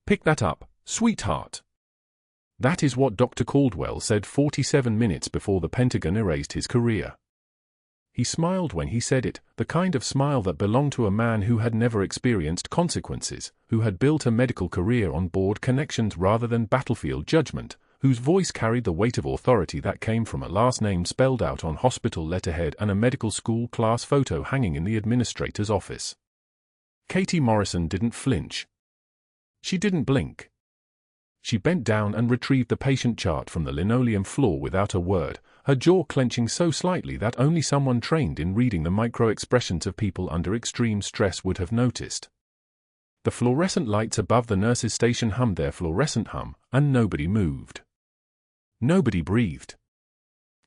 Pick that up, sweetheart." That is what Dr. Caldwell said 47 minutes before the Pentagon erased his career. He smiled when he said it, the kind of smile that belonged to a man who had never experienced consequences, who had built a medical career on board connections rather than battlefield judgment, whose voice carried the weight of authority that came from a last name spelled out on hospital letterhead and a medical school class photo hanging in the administrator's office. Katie Morrison didn't flinch. She didn't blink. She bent down and retrieved the patient chart from the linoleum floor without a word, her jaw clenching so slightly that only someone trained in reading the micro-expressions of people under extreme stress would have noticed. The fluorescent lights above the nurse's station hummed their fluorescent hum, and nobody moved. Nobody breathed.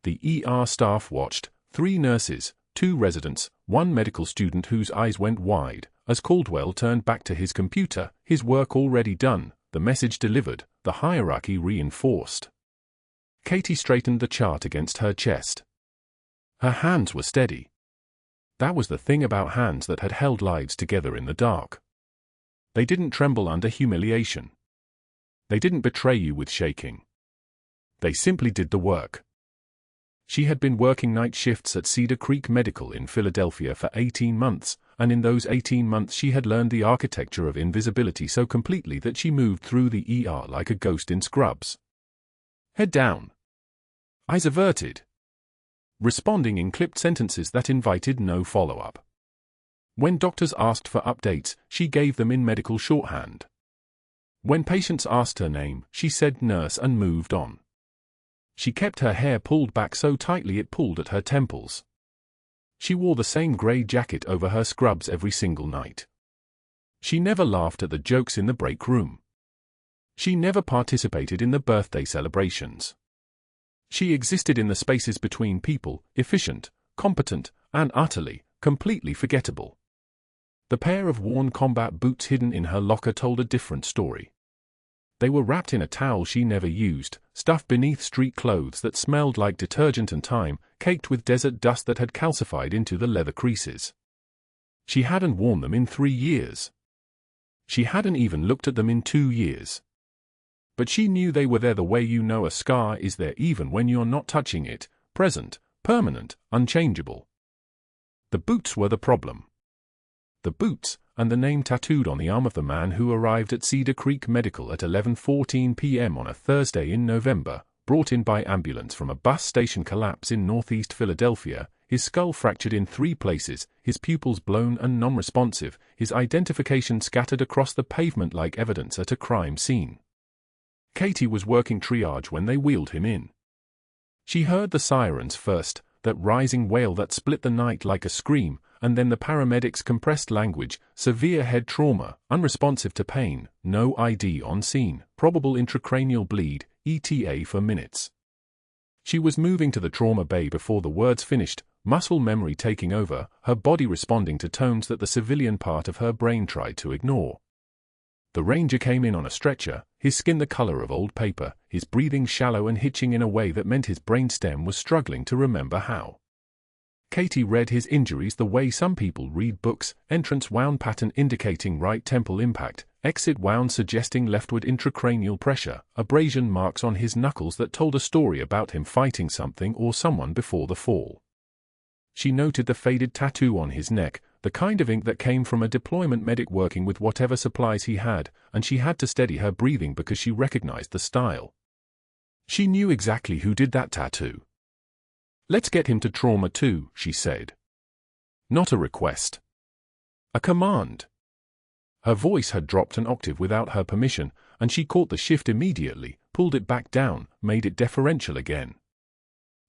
The ER staff watched, 3 nurses, 2 residents, 1 medical student whose eyes went wide, as Caldwell turned back to his computer, his work already done, the message delivered, the hierarchy reinforced. Katie straightened the chart against her chest. Her hands were steady. That was the thing about hands that had held lives together in the dark. They didn't tremble under humiliation. They didn't betray you with shaking. They simply did the work. She had been working night shifts at Cedar Creek Medical in Philadelphia for 18 months, and in those 18 months she had learned the architecture of invisibility so completely that she moved through the ER like a ghost in scrubs. Head down. Eyes averted. Responding in clipped sentences that invited no follow-up. When doctors asked for updates, she gave them in medical shorthand. When patients asked her name, she said nurse and moved on. She kept her hair pulled back so tightly it pulled at her temples. She wore the same grey jacket over her scrubs every single night. She never laughed at the jokes in the break room. She never participated in the birthday celebrations. She existed in the spaces between people, efficient, competent, and utterly, completely forgettable. The pair of worn combat boots hidden in her locker told a different story. They were wrapped in a towel she never used, stuffed beneath street clothes that smelled like detergent and thyme, caked with desert dust that had calcified into the leather creases. She hadn't worn them in 3 years. She hadn't even looked at them in 2 years. But she knew they were there the way you know a scar is there even when you're not touching it, present, permanent, unchangeable. The boots were the problem. The boots, and the name tattooed on the arm of the man who arrived at Cedar Creek Medical at 11:14 p.m. on a Thursday in November, brought in by ambulance from a bus station collapse in northeast Philadelphia, his skull fractured in 3 places, his pupils blown and non-responsive, his identification scattered across the pavement like evidence at a crime scene. Katie was working triage when they wheeled him in. She heard the sirens first, that rising wail that split the night like a scream, and then the paramedics' compressed language, severe head trauma, unresponsive to pain, no ID on scene, probable intracranial bleed, ETA for minutes. She was moving to the trauma bay before the words finished, muscle memory taking over, her body responding to tones that the civilian part of her brain tried to ignore. The ranger came in on a stretcher, his skin the color of old paper, his breathing shallow and hitching in a way that meant his brainstem was struggling to remember how. Katie read his injuries the way some people read books, entrance wound pattern indicating right temple impact, exit wound suggesting leftward intracranial pressure, abrasion marks on his knuckles that told a story about him fighting something or someone before the fall. She noted the faded tattoo on his neck, the kind of ink that came from a deployment medic working with whatever supplies he had, and she had to steady her breathing because she recognized the style. She knew exactly who did that tattoo. "Let's get him to trauma 2, she said. Not a request. A command. Her voice had dropped an octave without her permission, and she caught the shift immediately, pulled it back down, made it deferential again.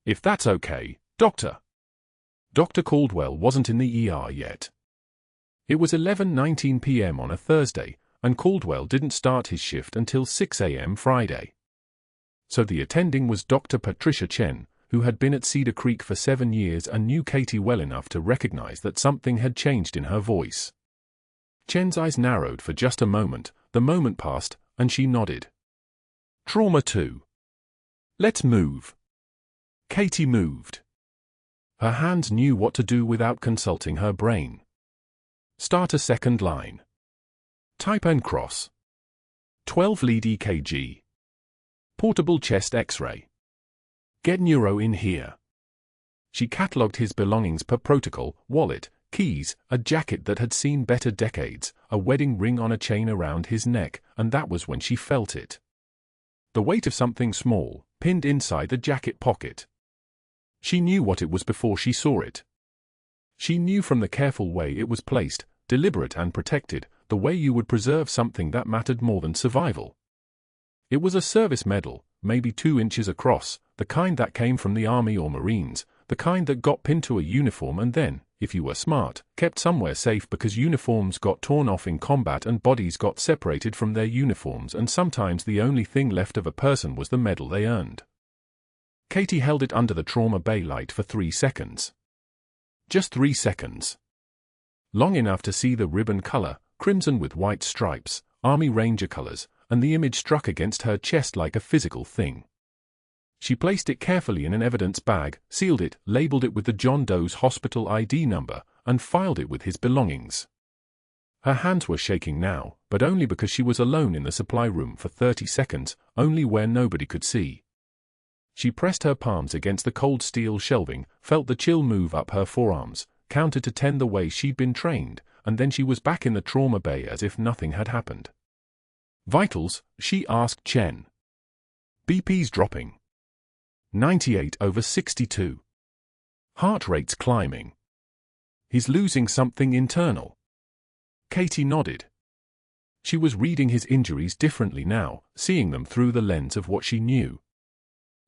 "If that's okay, Doctor." Dr. Caldwell wasn't in the ER yet. It was 11:19 p.m. on a Thursday, and Caldwell didn't start his shift until 6 a.m. Friday. So the attending was Dr. Patricia Chen, who had been at Cedar Creek for 7 years and knew Katie well enough to recognize that something had changed in her voice. Chen's eyes narrowed for just a moment, the moment passed, and she nodded. "Trauma 2. Let's move." Katie moved. Her hands knew what to do without consulting her brain. Start a second line. Type and cross. 12-lead EKG. Portable chest X-ray. Get neuro in here. She catalogued his belongings per protocol: wallet, keys, a jacket that had seen better decades, a wedding ring on a chain around his neck, and that was when she felt it. The weight of something small, pinned inside the jacket pocket. She knew what it was before she saw it. She knew from the careful way it was placed, deliberate and protected, the way you would preserve something that mattered more than survival. It was a service medal, maybe 2 inches across, the kind that came from the Army or Marines, the kind that got pinned to a uniform and then, if you were smart, kept somewhere safe because uniforms got torn off in combat and bodies got separated from their uniforms, and sometimes the only thing left of a person was the medal they earned. Katie held it under the trauma bay light for 3 seconds. Just 3 seconds. Long enough to see the ribbon color, crimson with white stripes, Army Ranger colors, and the image struck against her chest like a physical thing. She placed it carefully in an evidence bag, sealed it, labeled it with the John Doe's hospital ID number, and filed it with his belongings. Her hands were shaking now, but only because she was alone in the supply room for 30 seconds, only where nobody could see. She pressed her palms against the cold steel shelving, felt the chill move up her forearms, counted to 10 the way she'd been trained, and then she was back in the trauma bay as if nothing had happened. Vitals, she asked Chen. BP's dropping. 98/62. Heart rate's climbing. He's losing something internal. Katie nodded. She was reading his injuries differently now, seeing them through the lens of what she knew.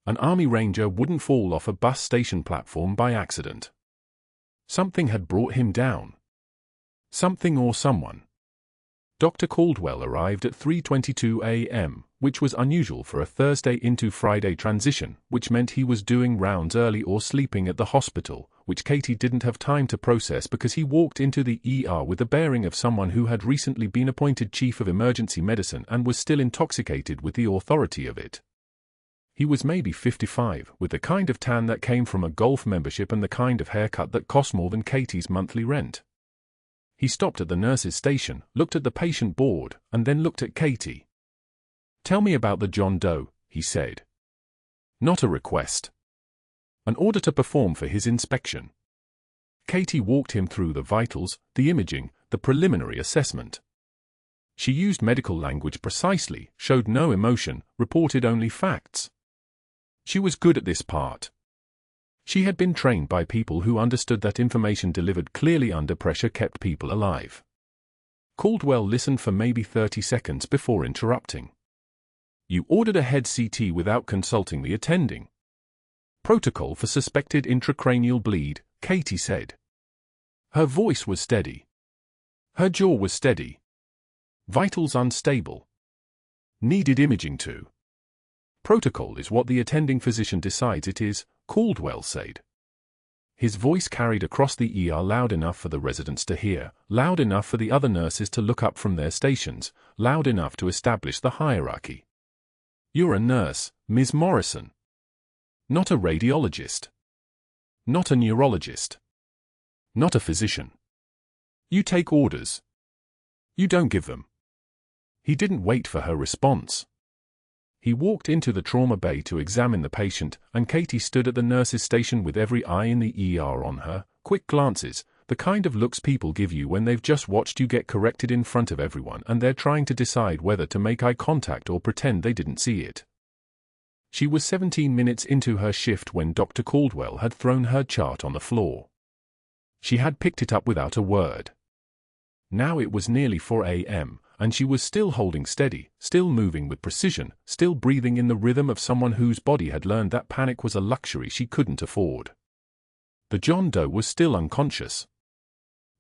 An Army Ranger wouldn't fall off a bus station platform by accident. Something had brought him down. Something or someone. Dr. Caldwell arrived at 3:22 a.m., which was unusual for a Thursday into Friday transition, which meant he was doing rounds early or sleeping at the hospital, which Katie didn't have time to process because he walked into the ER with the bearing of someone who had recently been appointed chief of emergency medicine and was still intoxicated with the authority of it. He was maybe 55, with the kind of tan that came from a golf membership and the kind of haircut that cost more than Katie's monthly rent. He stopped at the nurse's station, looked at the patient board, and then looked at Katie. "Tell me about the John Doe," he said. Not a request. An order to perform for his inspection. Katie walked him through the vitals, the imaging, the preliminary assessment. She used medical language precisely, showed no emotion, reported only facts. She was good at this part. She had been trained by people who understood that information delivered clearly under pressure kept people alive. Caldwell listened for maybe 30 seconds before interrupting. "You ordered a head CT without consulting the attending. Protocol for suspected intracranial bleed," Katie said. Her voice was steady. Her jaw was steady. Vitals unstable. Needed imaging too. "Protocol is what the attending physician decides it is," Caldwell said. His voice carried across the ER loud enough for the residents to hear, loud enough for the other nurses to look up from their stations, loud enough to establish the hierarchy. "You're a nurse, Ms. Morrison. Not a radiologist. Not a neurologist. Not a physician. You take orders. You don't give them." He didn't wait for her response. He walked into the trauma bay to examine the patient, and Katie stood at the nurse's station with every eye in the ER on her, quick glances, the kind of looks people give you when they've just watched you get corrected in front of everyone and they're trying to decide whether to make eye contact or pretend they didn't see it. She was 17 minutes into her shift when Dr. Caldwell had thrown her chart on the floor. She had picked it up without a word. Now it was nearly 4 a.m., and she was still holding steady, still moving with precision, still breathing in the rhythm of someone whose body had learned that panic was a luxury she couldn't afford. The John Doe was still unconscious.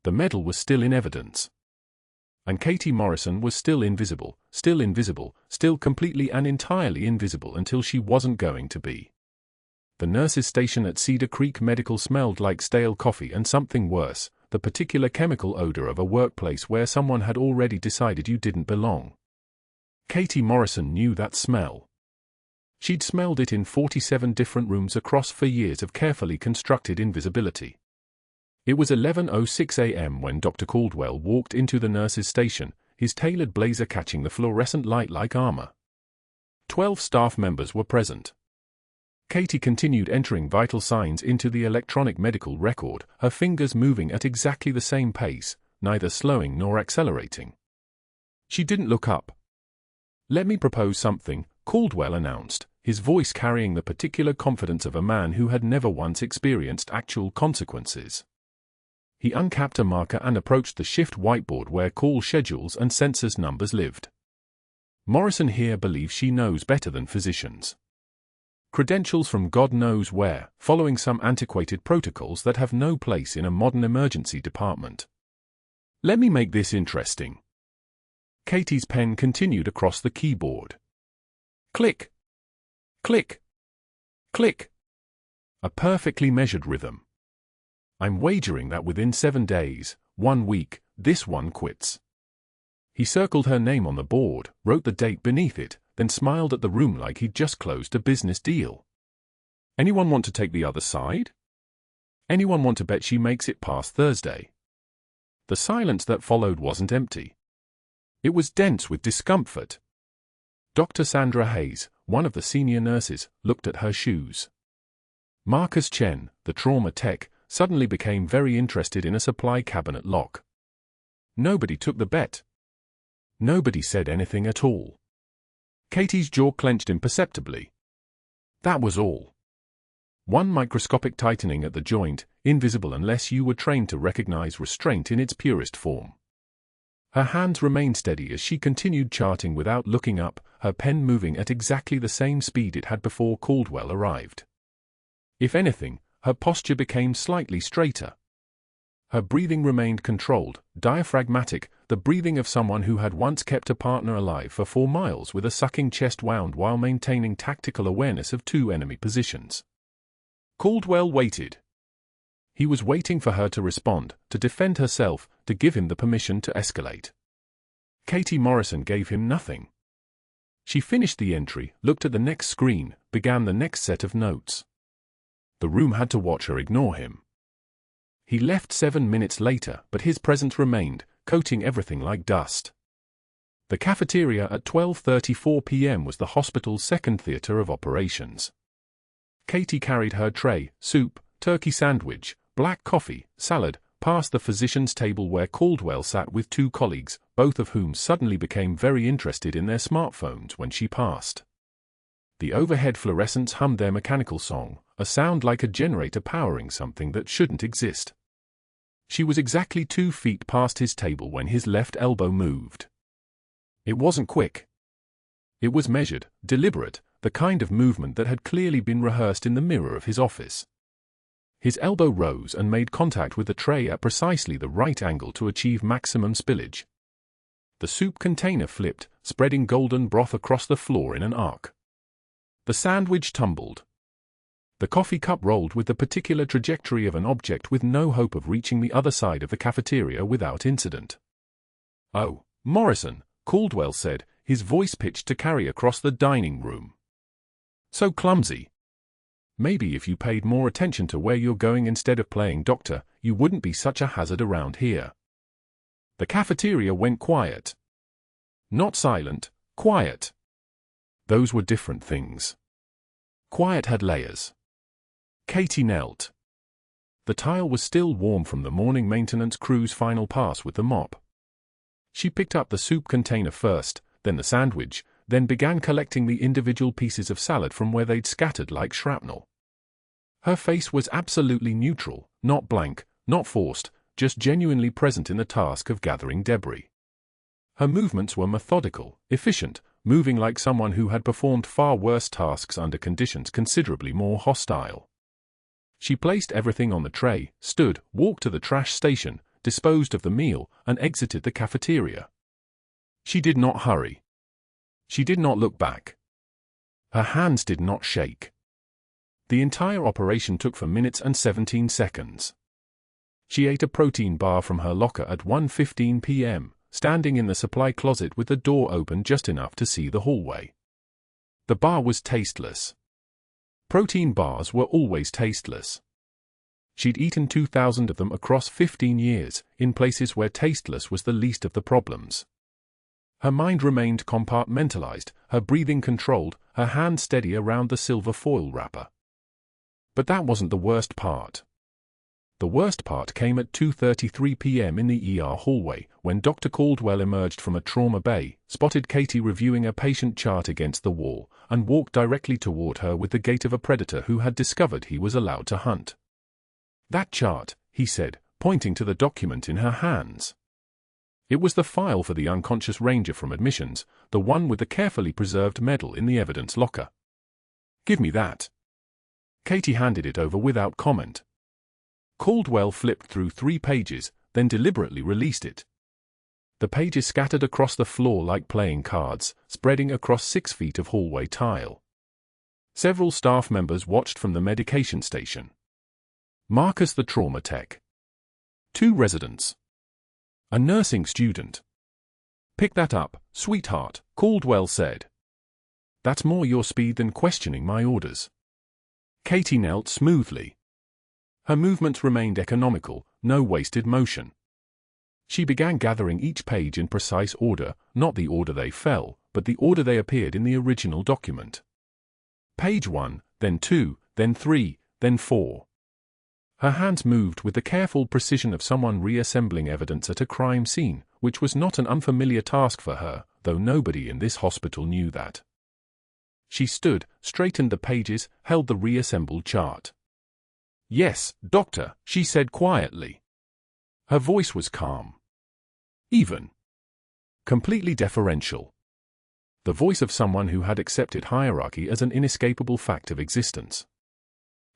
The medal was still in evidence. And Katie Morrison was still invisible, still completely and entirely invisible until she wasn't going to be. The nurse's station at Cedar Creek Medical smelled like stale coffee and something worse, the particular chemical odor of a workplace where someone had already decided you didn't belong. Katie Morrison knew that smell. She'd smelled it in 47 different rooms across 4 years of carefully constructed invisibility. It was 11:06 a.m. when Dr. Caldwell walked into the nurse's station, his tailored blazer catching the fluorescent light like armor. 12 staff members were present. Katie continued entering vital signs into the electronic medical record, her fingers moving at exactly the same pace, neither slowing nor accelerating. She didn't look up. "Let me propose something," Caldwell announced, his voice carrying the particular confidence of a man who had never once experienced actual consequences. He uncapped a marker and approached the shift whiteboard where call schedules and census numbers lived. "Morrison here believes she knows better than physicians. Credentials from God knows where, following some antiquated protocols that have no place in a modern emergency department. Let me make this interesting." Katie's pen continued across the keyboard. Click. Click. Click. A perfectly measured rhythm. "I'm wagering that within 7 days, 1 week, this one quits." He circled her name on the board, wrote the date beneath it, then smiled at the room like he'd just closed a business deal. "Anyone want to take the other side? Anyone want to bet she makes it past Thursday?" The silence that followed wasn't empty. It was dense with discomfort. Dr. Sandra Hayes, one of the senior nurses, looked at her shoes. Marcus Chen, the trauma tech, suddenly became very interested in a supply cabinet lock. Nobody took the bet. Nobody said anything at all. Katie's jaw clenched imperceptibly. That was all. One microscopic tightening at the joint, invisible unless you were trained to recognize restraint in its purest form. Her hands remained steady as she continued charting without looking up, her pen moving at exactly the same speed it had before Caldwell arrived. If anything, her posture became slightly straighter. Her breathing remained controlled, diaphragmatic, the breathing of someone who had once kept a partner alive for 4 miles with a sucking chest wound while maintaining tactical awareness of 2 enemy positions. Caldwell waited. He was waiting for her to respond, to defend herself, to give him the permission to escalate. Katie Morrison gave him nothing. She finished the entry, looked at the next screen, began the next set of notes. The room had to watch her ignore him. He left 7 minutes later, but his presence remained, coating everything like dust. The cafeteria at 12:34 p.m. was the hospital's second theater of operations. Katie carried her tray, soup, turkey sandwich, black coffee, salad, past the physician's table where Caldwell sat with 2 colleagues, both of whom suddenly became very interested in their smartphones when she passed. The overhead fluorescents hummed their mechanical song, a sound like a generator powering something that shouldn't exist. She was exactly 2 feet past his table when his left elbow moved. It wasn't quick. It was measured, deliberate, the kind of movement that had clearly been rehearsed in the mirror of his office. His elbow rose and made contact with the tray at precisely the right angle to achieve maximum spillage. The soup container flipped, spreading golden broth across the floor in an arc. The sandwich tumbled. The coffee cup rolled with the particular trajectory of an object with no hope of reaching the other side of the cafeteria without incident. "Oh, Morrison," Caldwell said, his voice pitched to carry across the dining room. "So clumsy. Maybe if you paid more attention to where you're going instead of playing doctor, you wouldn't be such a hazard around here." The cafeteria went quiet. Not silent, quiet. Those were different things. Quiet had layers. Katie knelt. The tile was still warm from the morning maintenance crew's final pass with the mop. She picked up the soup container first, then the sandwich, then began collecting the individual pieces of salad from where they'd scattered like shrapnel. Her face was absolutely neutral, not blank, not forced, just genuinely present in the task of gathering debris. Her movements were methodical, efficient, moving like someone who had performed far worse tasks under conditions considerably more hostile. She placed everything on the tray, stood, walked to the trash station, disposed of the meal, and exited the cafeteria. She did not hurry. She did not look back. Her hands did not shake. The entire operation took 4 minutes and 17 seconds. She ate a protein bar from her locker at 1:15 p.m., standing in the supply closet with the door open just enough to see the hallway. The bar was tasteless. Protein bars were always tasteless. She'd eaten 2,000 of them across 15 years, in places where tasteless was the least of the problems. Her mind remained compartmentalized, her breathing controlled, her hand steady around the silver foil wrapper. But that wasn't the worst part. The worst part came at 2:33 p.m. in the ER hallway, when Dr. Caldwell emerged from a trauma bay, spotted Katie reviewing a patient chart against the wall, and walked directly toward her with the gait of a predator who had discovered he was allowed to hunt. "That chart," he said, pointing to the document in her hands. It was the file for the unconscious ranger from admissions, the one with the carefully preserved medal in the evidence locker. "Give me that." Katie handed it over without comment. Caldwell flipped through 3 pages, then deliberately released it. The pages scattered across the floor like playing cards, spreading across 6 feet of hallway tile. Several staff members watched from the medication station. Marcus the trauma tech. 2 residents. A nursing student. "Pick that up, sweetheart," Caldwell said. "That's more your speed than questioning my orders." Katie knelt smoothly. Her movements remained economical, no wasted motion. She began gathering each page in precise order, not the order they fell, but the order they appeared in the original document. Page 1, then 2, then 3, then 4. Her hands moved with the careful precision of someone reassembling evidence at a crime scene, which was not an unfamiliar task for her, though nobody in this hospital knew that. She stood, straightened the pages, held the reassembled chart. "Yes, doctor," she said quietly. Her voice was calm. Even. Completely deferential. The voice of someone who had accepted hierarchy as an inescapable fact of existence.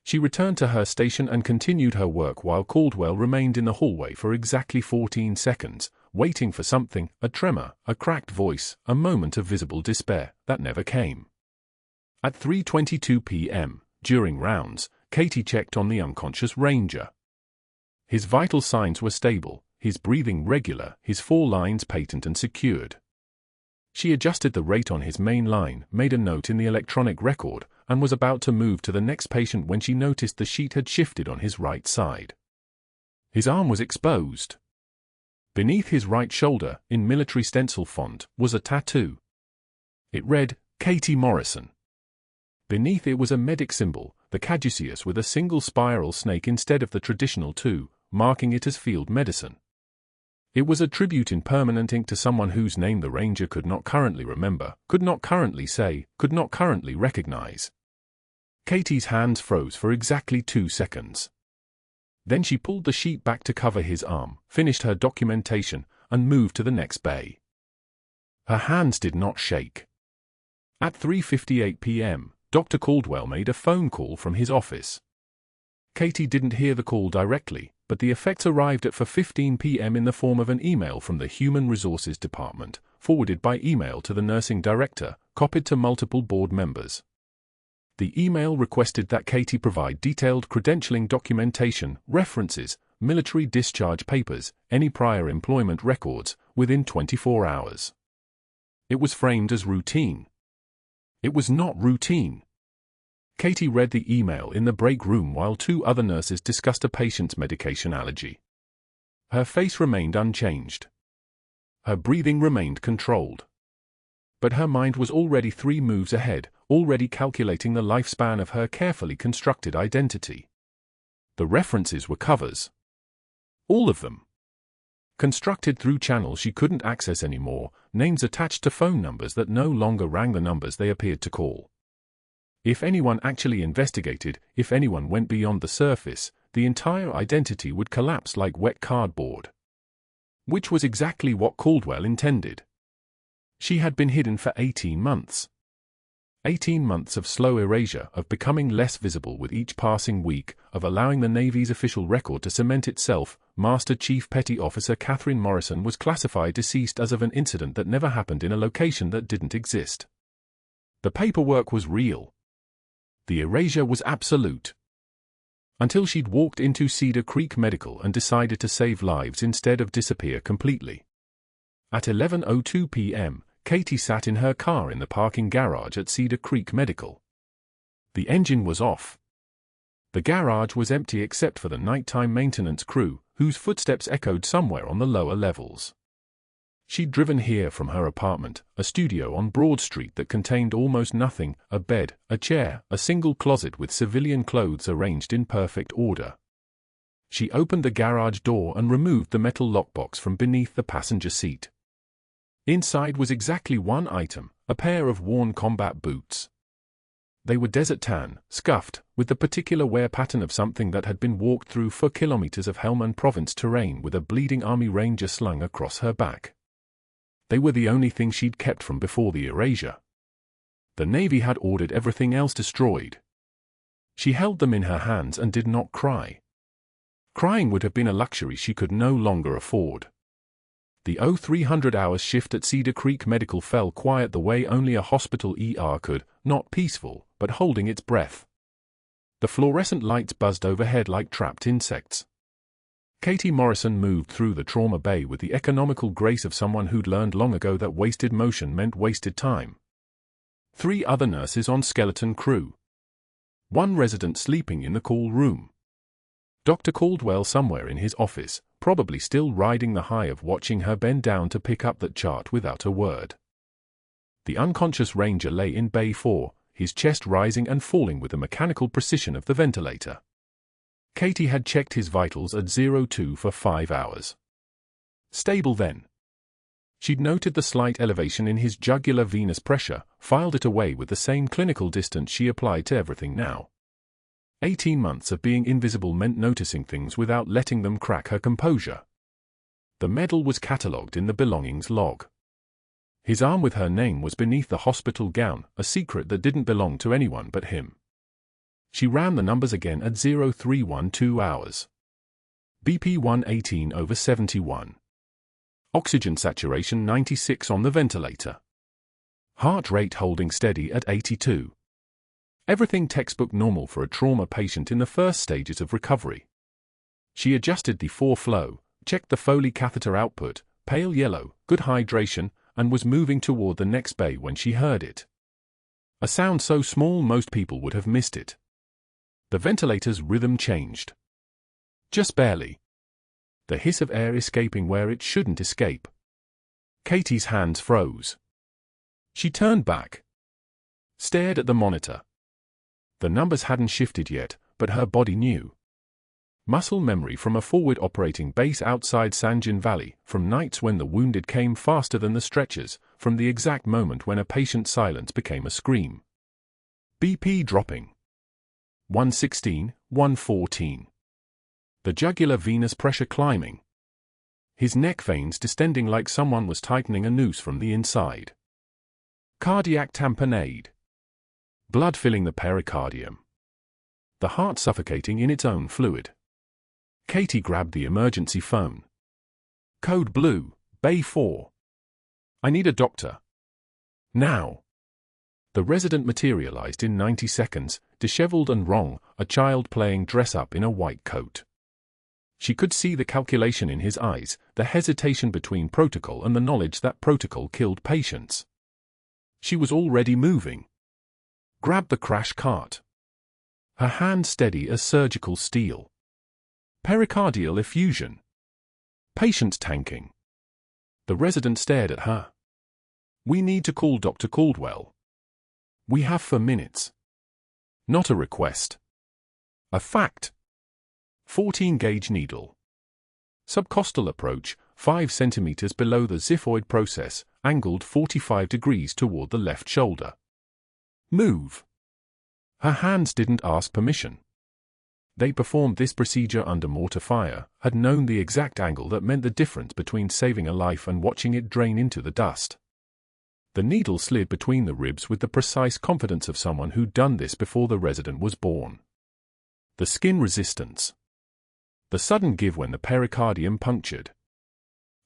She returned to her station and continued her work while Caldwell remained in the hallway for exactly 14 seconds, waiting for something, a tremor, a cracked voice, a moment of visible despair, that never came. At 3:22 p.m., during rounds, Katie checked on the unconscious ranger. His vital signs were stable, his breathing regular, his 4 lines patent and secured. She adjusted the rate on his main line, made a note in the electronic record, and was about to move to the next patient when she noticed the sheet had shifted on his right side. His arm was exposed. Beneath his right shoulder, in military stencil font, was a tattoo. It read, "Katie Morrison." Beneath it was a medic symbol, the caduceus with a single spiral snake instead of the traditional 2, marking it as field medicine. It was a tribute in permanent ink to someone whose name the ranger could not currently remember, could not currently say, could not currently recognize. Katie's hands froze for exactly 2 seconds. Then she pulled the sheet back to cover his arm, finished her documentation, and moved to the next bay. Her hands did not shake. At 3:58 p.m., Dr. Caldwell made a phone call from his office. Katie didn't hear the call directly, but the effects arrived at 4:15 p.m. in the form of an email from the Human Resources Department, forwarded by email to the nursing director, copied to multiple board members. The email requested that Katie provide detailed credentialing documentation, references, military discharge papers, any prior employment records, within 24 hours. It was framed as routine. It was not routine. Katie read the email in the break room while 2 other nurses discussed a patient's medication allergy. Her face remained unchanged. Her breathing remained controlled. But her mind was already 3 moves ahead, already calculating the lifespan of her carefully constructed identity. The references were covers. All of them. Constructed through channels she couldn't access anymore, names attached to phone numbers that no longer rang the numbers they appeared to call. If anyone actually investigated, if anyone went beyond the surface, the entire identity would collapse like wet cardboard. Which was exactly what Caldwell intended. She had been hidden for 18 months. 18 months of slow erasure, of becoming less visible with each passing week, of allowing the Navy's official record to cement itself. Master Chief Petty Officer Katie Morrison was classified deceased as of an incident that never happened in a location that didn't exist. The paperwork was real. The erasure was absolute. Until she'd walked into Cedar Creek Medical and decided to save lives instead of disappear completely. At 11:02 p.m., Katie sat in her car in the parking garage at Cedar Creek Medical. The engine was off. The garage was empty except for the nighttime maintenance crew, whose footsteps echoed somewhere on the lower levels. She'd driven here from her apartment, a studio on Broad Street that contained almost nothing, a bed, a chair, a single closet with civilian clothes arranged in perfect order. She opened the garage door and removed the metal lockbox from beneath the passenger seat. Inside was exactly one item, a pair of worn combat boots. They were desert tan, scuffed, with the particular wear pattern of something that had been walked through for kilometers of Helmand Province terrain with a bleeding army ranger slung across her back. They were the only thing she'd kept from before the erasure. The Navy had ordered everything else destroyed. She held them in her hands and did not cry. Crying would have been a luxury she could no longer afford. The 0300-hour shift at Cedar Creek Medical fell quiet the way only a hospital ER could, not peaceful, but holding its breath. The fluorescent lights buzzed overhead like trapped insects. Katie Morrison moved through the trauma bay with the economical grace of someone who'd learned long ago that wasted motion meant wasted time. 3 other nurses on skeleton crew. 1 resident sleeping in the call room. Dr. Caldwell somewhere in his office, probably still riding the high of watching her bend down to pick up that chart without a word. The unconscious ranger lay in Bay 4, his chest rising and falling with the mechanical precision of the ventilator. Katie had checked his vitals at 02 for 5 hours. Stable then. She'd noted the slight elevation in his jugular venous pressure, filed it away with the same clinical distance she applied to everything now. 18 months of being invisible meant noticing things without letting them crack her composure. The medal was catalogued in the belongings log. His arm with her name was beneath the hospital gown, a secret that didn't belong to anyone but him. She ran the numbers again at 0312 hours. BP 118/71. Oxygen saturation 96 on the ventilator. Heart rate holding steady at 82. Everything textbook normal for a trauma patient in the first stages of recovery. She adjusted the 4 flow, checked the Foley catheter output, pale yellow, good hydration, and was moving toward the next bay when she heard it. A sound so small most people would have missed it. The ventilator's rhythm changed. Just barely. The hiss of air escaping where it shouldn't escape. Katie's hands froze. She turned back. Stared at the monitor. The numbers hadn't shifted yet, but her body knew. Muscle memory from a forward operating base outside Sanjin Valley, from nights when the wounded came faster than the stretchers, from the exact moment when a patient's silence became a scream. BP dropping. 116, 114. The jugular venous pressure climbing. His neck veins distending like someone was tightening a noose from the inside. Cardiac tamponade. Blood filling the pericardium. The heart suffocating in its own fluid. Katie grabbed the emergency phone. Code blue, Bay 4. I need a doctor. Now. The resident materialized in 90 seconds, disheveled and wrong, a child playing dress-up in a white coat. She could see the calculation in his eyes, the hesitation between protocol and the knowledge that protocol killed patients. She was already moving. Grabbed the crash cart. Her hand steady as surgical steel. Pericardial effusion. Patient tanking. The resident stared at her. We need to call Dr. Caldwell. We have for minutes. Not a request. A fact. 14-gauge needle. Subcostal approach, 5 centimeters below the xiphoid process, angled 45 degrees toward the left shoulder. Move. Her hands didn't ask permission. They performed this procedure under mortar fire, had known the exact angle that meant the difference between saving a life and watching it drain into the dust. The needle slid between the ribs with the precise confidence of someone who'd done this before the resident was born. The skin resistance. The sudden give when the pericardium punctured.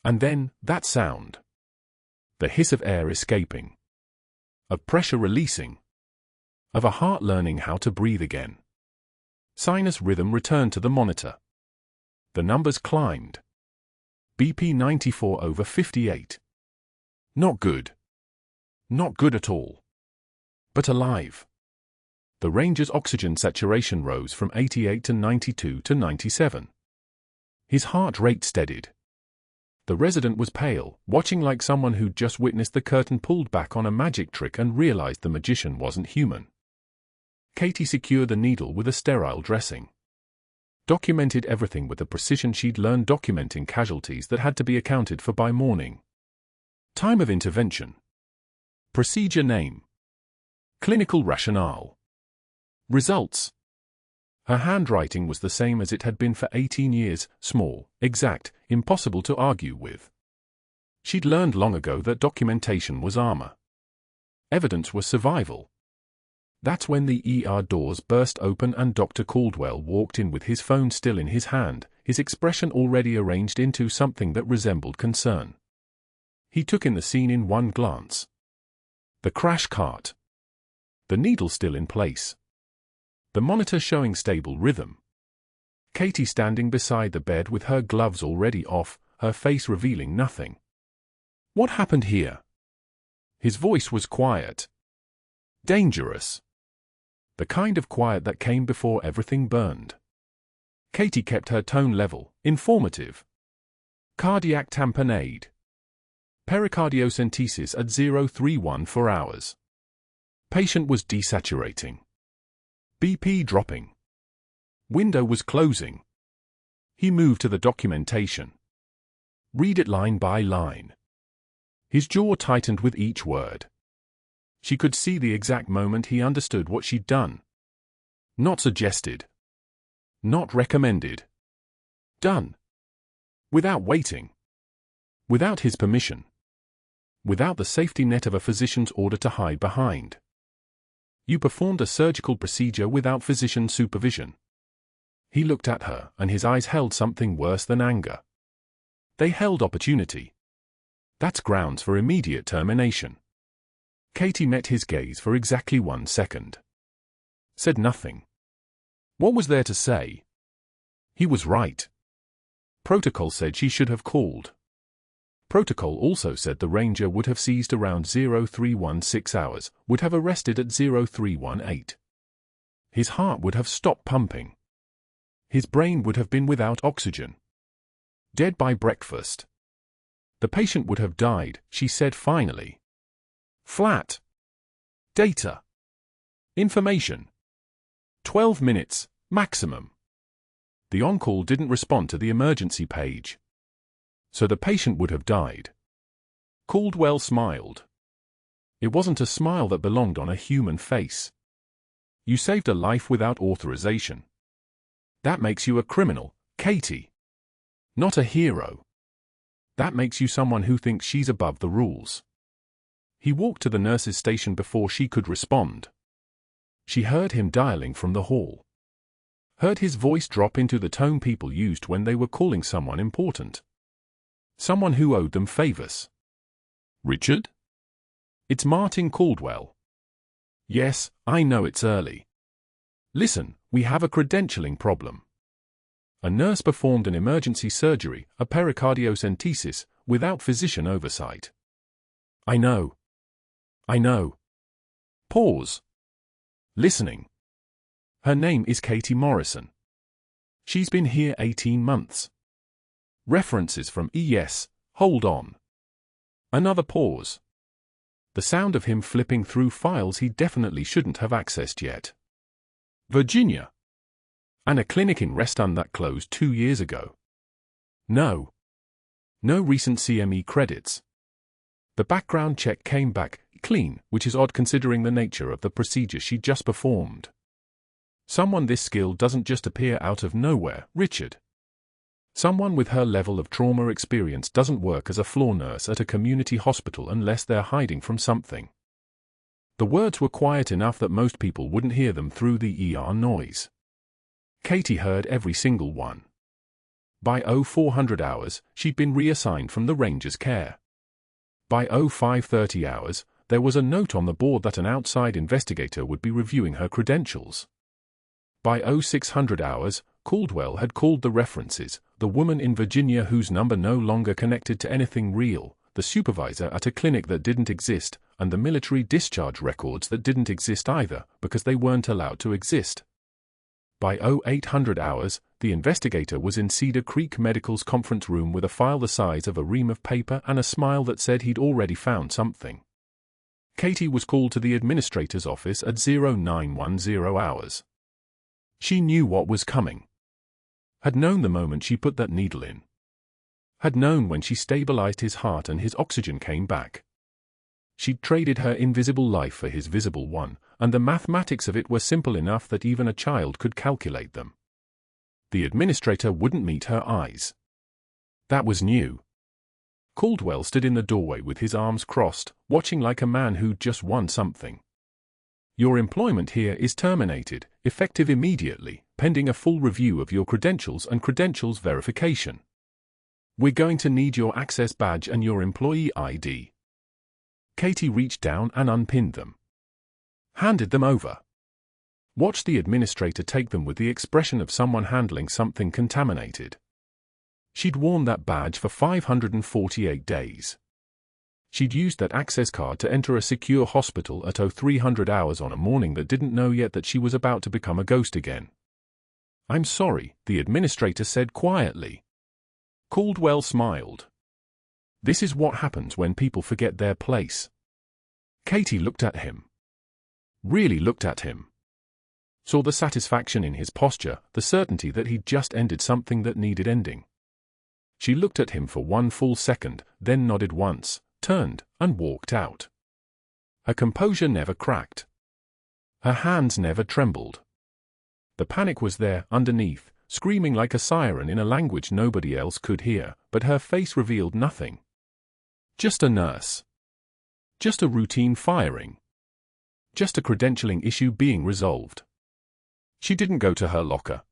And then, that sound. The hiss of air escaping. Of pressure releasing. Of a heart learning how to breathe again. Sinus rhythm returned to the monitor. The numbers climbed. BP 94/58. Not good. Not good at all. But alive. The ranger's oxygen saturation rose from 88 to 92 to 97. His heart rate steadied. The resident was pale, watching like someone who'd just witnessed the curtain pulled back on a magic trick and realized the magician wasn't human. Katie secured the needle with a sterile dressing. Documented everything with the precision she'd learned documenting casualties that had to be accounted for by morning. Time of intervention. Procedure name. Clinical rationale. Results. Her handwriting was the same as it had been for 18 years, small, exact, impossible to argue with. She'd learned long ago that documentation was armor. Evidence was survival. That's when the ER doors burst open and Dr. Caldwell walked in with his phone still in his hand, his expression already arranged into something that resembled concern. He took in the scene in one glance. The crash cart. The needle still in place. The monitor showing stable rhythm. Katie standing beside the bed with her gloves already off, her face revealing nothing. What happened here? His voice was quiet. Dangerous. The kind of quiet that came before everything burned. Katie kept her tone level, informative. Cardiac tamponade. Pericardiocentesis at 031 for hours. Patient was desaturating. BP dropping. Window was closing. He moved to the documentation. Read it line by line. His jaw tightened with each word. She could see the exact moment he understood what she'd done. Not suggested. Not recommended. Done. Without waiting. Without his permission. Without the safety net of a physician's order to hide behind. You performed a surgical procedure without physician supervision. He looked at her, and his eyes held something worse than anger. They held opportunity. That's grounds for immediate termination. Katie met his gaze for exactly 1 second. Said nothing. What was there to say? He was right. Protocol said she should have called. Protocol also said the ranger would have seized around 0316 hours, would have arrested at 0318. His heart would have stopped pumping. His brain would have been without oxygen. Dead by breakfast. The patient would have died, she said finally. Flat. Data. Information. 12 minutes, maximum. The on-call didn't respond to the emergency page. So the patient would have died. Caldwell smiled. It wasn't a smile that belonged on a human face. You saved a life without authorization. That makes you a criminal, Katie. Not a hero. That makes you someone who thinks she's above the rules. He walked to the nurse's station before she could respond. She heard him dialing from the hall. Heard his voice drop into the tone people used when they were calling someone important. Someone who owed them favors. Richard? It's Martin Caldwell. Yes, I know it's early. Listen, we have a credentialing problem. A nurse performed an emergency surgery, a pericardiocentesis, without physician oversight. I know. Pause. Listening. Her name is Katie Morrison. She's been here 18 months. References from ES, hold on. Another pause. The sound of him flipping through files he definitely shouldn't have accessed yet. Virginia. And a clinic in Reston that closed 2 years ago. No recent CME credits. The background check came back clean, which is odd considering the nature of the procedure she just performed. Someone this skilled doesn't just appear out of nowhere, Richard. Someone with her level of trauma experience doesn't work as a floor nurse at a community hospital unless they're hiding from something. The words were quiet enough that most people wouldn't hear them through the ER noise. Katie heard every single one. By 0400 hours, she'd been reassigned from the ranger's care. By 0530 hours, there was a note on the board that an outside investigator would be reviewing her credentials. By 0600 hours, Caldwell had called the references, the woman in Virginia whose number no longer connected to anything real, the supervisor at a clinic that didn't exist, and the military discharge records that didn't exist either, because they weren't allowed to exist. By 0800 hours, The investigator was in Cedar Creek Medical's conference room with a file the size of a ream of paper and a smile that said he'd already found something. Katie was called to the administrator's office at 0910 hours. She knew what was coming. Had known the moment she put that needle in. Had known when she stabilized his heart and his oxygen came back. She'd traded her invisible life for his visible one, and the mathematics of it were simple enough that even a child could calculate them. The administrator wouldn't meet her eyes. That was new. Caldwell stood in the doorway with his arms crossed, watching like a man who'd just won something. Your employment here is terminated, effective immediately, pending a full review of your credentials and credentials verification. We're going to need your access badge and your employee ID. Katie reached down and unpinned them. Handed them over. Watched the administrator take them with the expression of someone handling something contaminated. She'd worn that badge for 548 days. She'd used that access card to enter a secure hospital at 0300 hours on a morning that didn't know yet that she was about to become a ghost again. I'm sorry, the administrator said quietly. Caldwell smiled. This is what happens when people forget their place. Katie looked at him. Really looked at him. Saw the satisfaction in his posture, the certainty that he'd just ended something that needed ending. She looked at him for one full second, then nodded once, turned, and walked out. Her composure never cracked. Her hands never trembled. The panic was there, underneath, screaming like a siren in a language nobody else could hear, but her face revealed nothing. Just a nurse. Just a routine firing. Just a credentialing issue being resolved. She didn't go to her locker.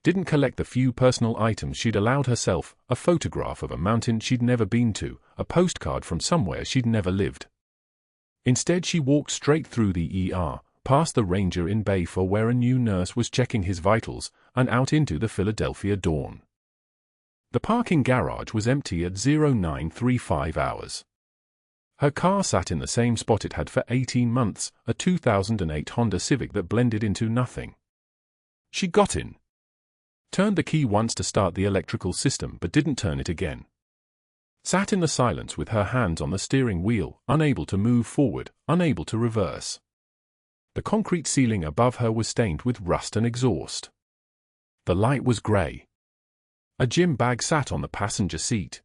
Didn't collect the few personal items she'd allowed herself, a photograph of a mountain she'd never been to, a postcard from somewhere she'd never lived. Instead she walked straight through the ER, past the ranger in bay for where a new nurse was checking his vitals, and out into the Philadelphia dawn. The parking garage was empty at 0935 hours. Her car sat in the same spot it had for 18 months, a 2008 Honda Civic that blended into nothing. She got in. Turned the key once to start the electrical system but didn't turn it again. Sat in the silence with her hands on the steering wheel, unable to move forward, unable to reverse. The concrete ceiling above her was stained with rust and exhaust. The light was grey. A gym bag sat on the passenger seat.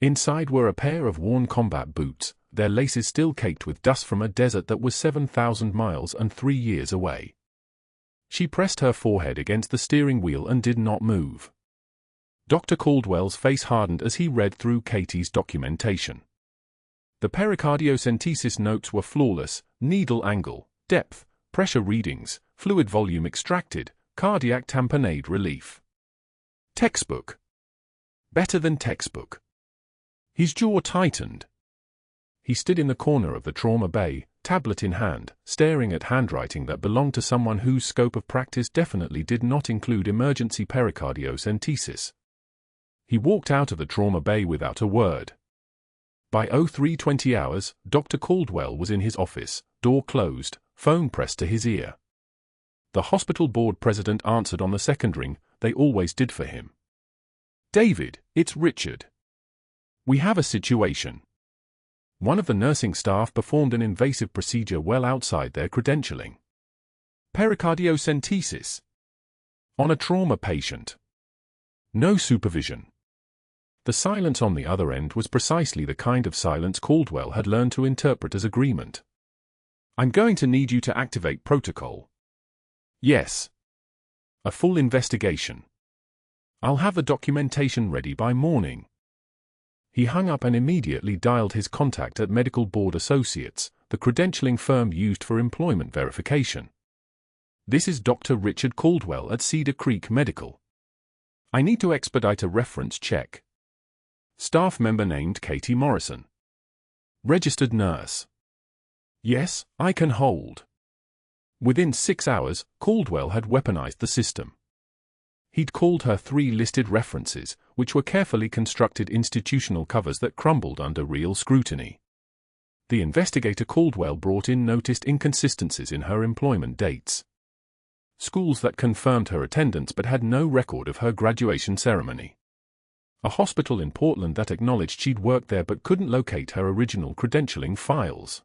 Inside were a pair of worn combat boots, their laces still caked with dust from a desert that was 7,000 miles and 3 years away. She pressed her forehead against the steering wheel and did not move. Dr. Caldwell's face hardened as he read through Katie's documentation. The pericardiocentesis notes were flawless: needle angle, depth, pressure readings, fluid volume extracted, cardiac tamponade relief. Textbook. Better than textbook. His jaw tightened. He stood in the corner of the trauma bay, tablet in hand, staring at handwriting that belonged to someone whose scope of practice definitely did not include emergency pericardiocentesis. He walked out of the trauma bay without a word. By 0320 hours, Dr. Caldwell was in his office, door closed, phone pressed to his ear. The hospital board president answered on the second ring, they always did for him. David, it's Richard. We have a situation. One of the nursing staff performed an invasive procedure well outside their credentialing. Pericardiocentesis. On a trauma patient. No supervision. The silence on the other end was precisely the kind of silence Caldwell had learned to interpret as agreement. I'm going to need you to activate protocol. Yes. A full investigation. I'll have the documentation ready by morning. He hung up and immediately dialed his contact at Medical Board Associates, the credentialing firm used for employment verification. This is Dr. Richard Caldwell at Cedar Creek Medical. I need to expedite a reference check. Staff member named Katie Morrison. Registered nurse. Yes, I can hold. Within 6 hours, Caldwell had weaponized the system. He'd called her 3 listed references, which were carefully constructed institutional covers that crumbled under real scrutiny. The investigator Caldwell brought in noticed inconsistencies in her employment dates. schools that confirmed her attendance but had no record of her graduation ceremony. A hospital in Portland that acknowledged she'd worked there but couldn't locate her original credentialing files.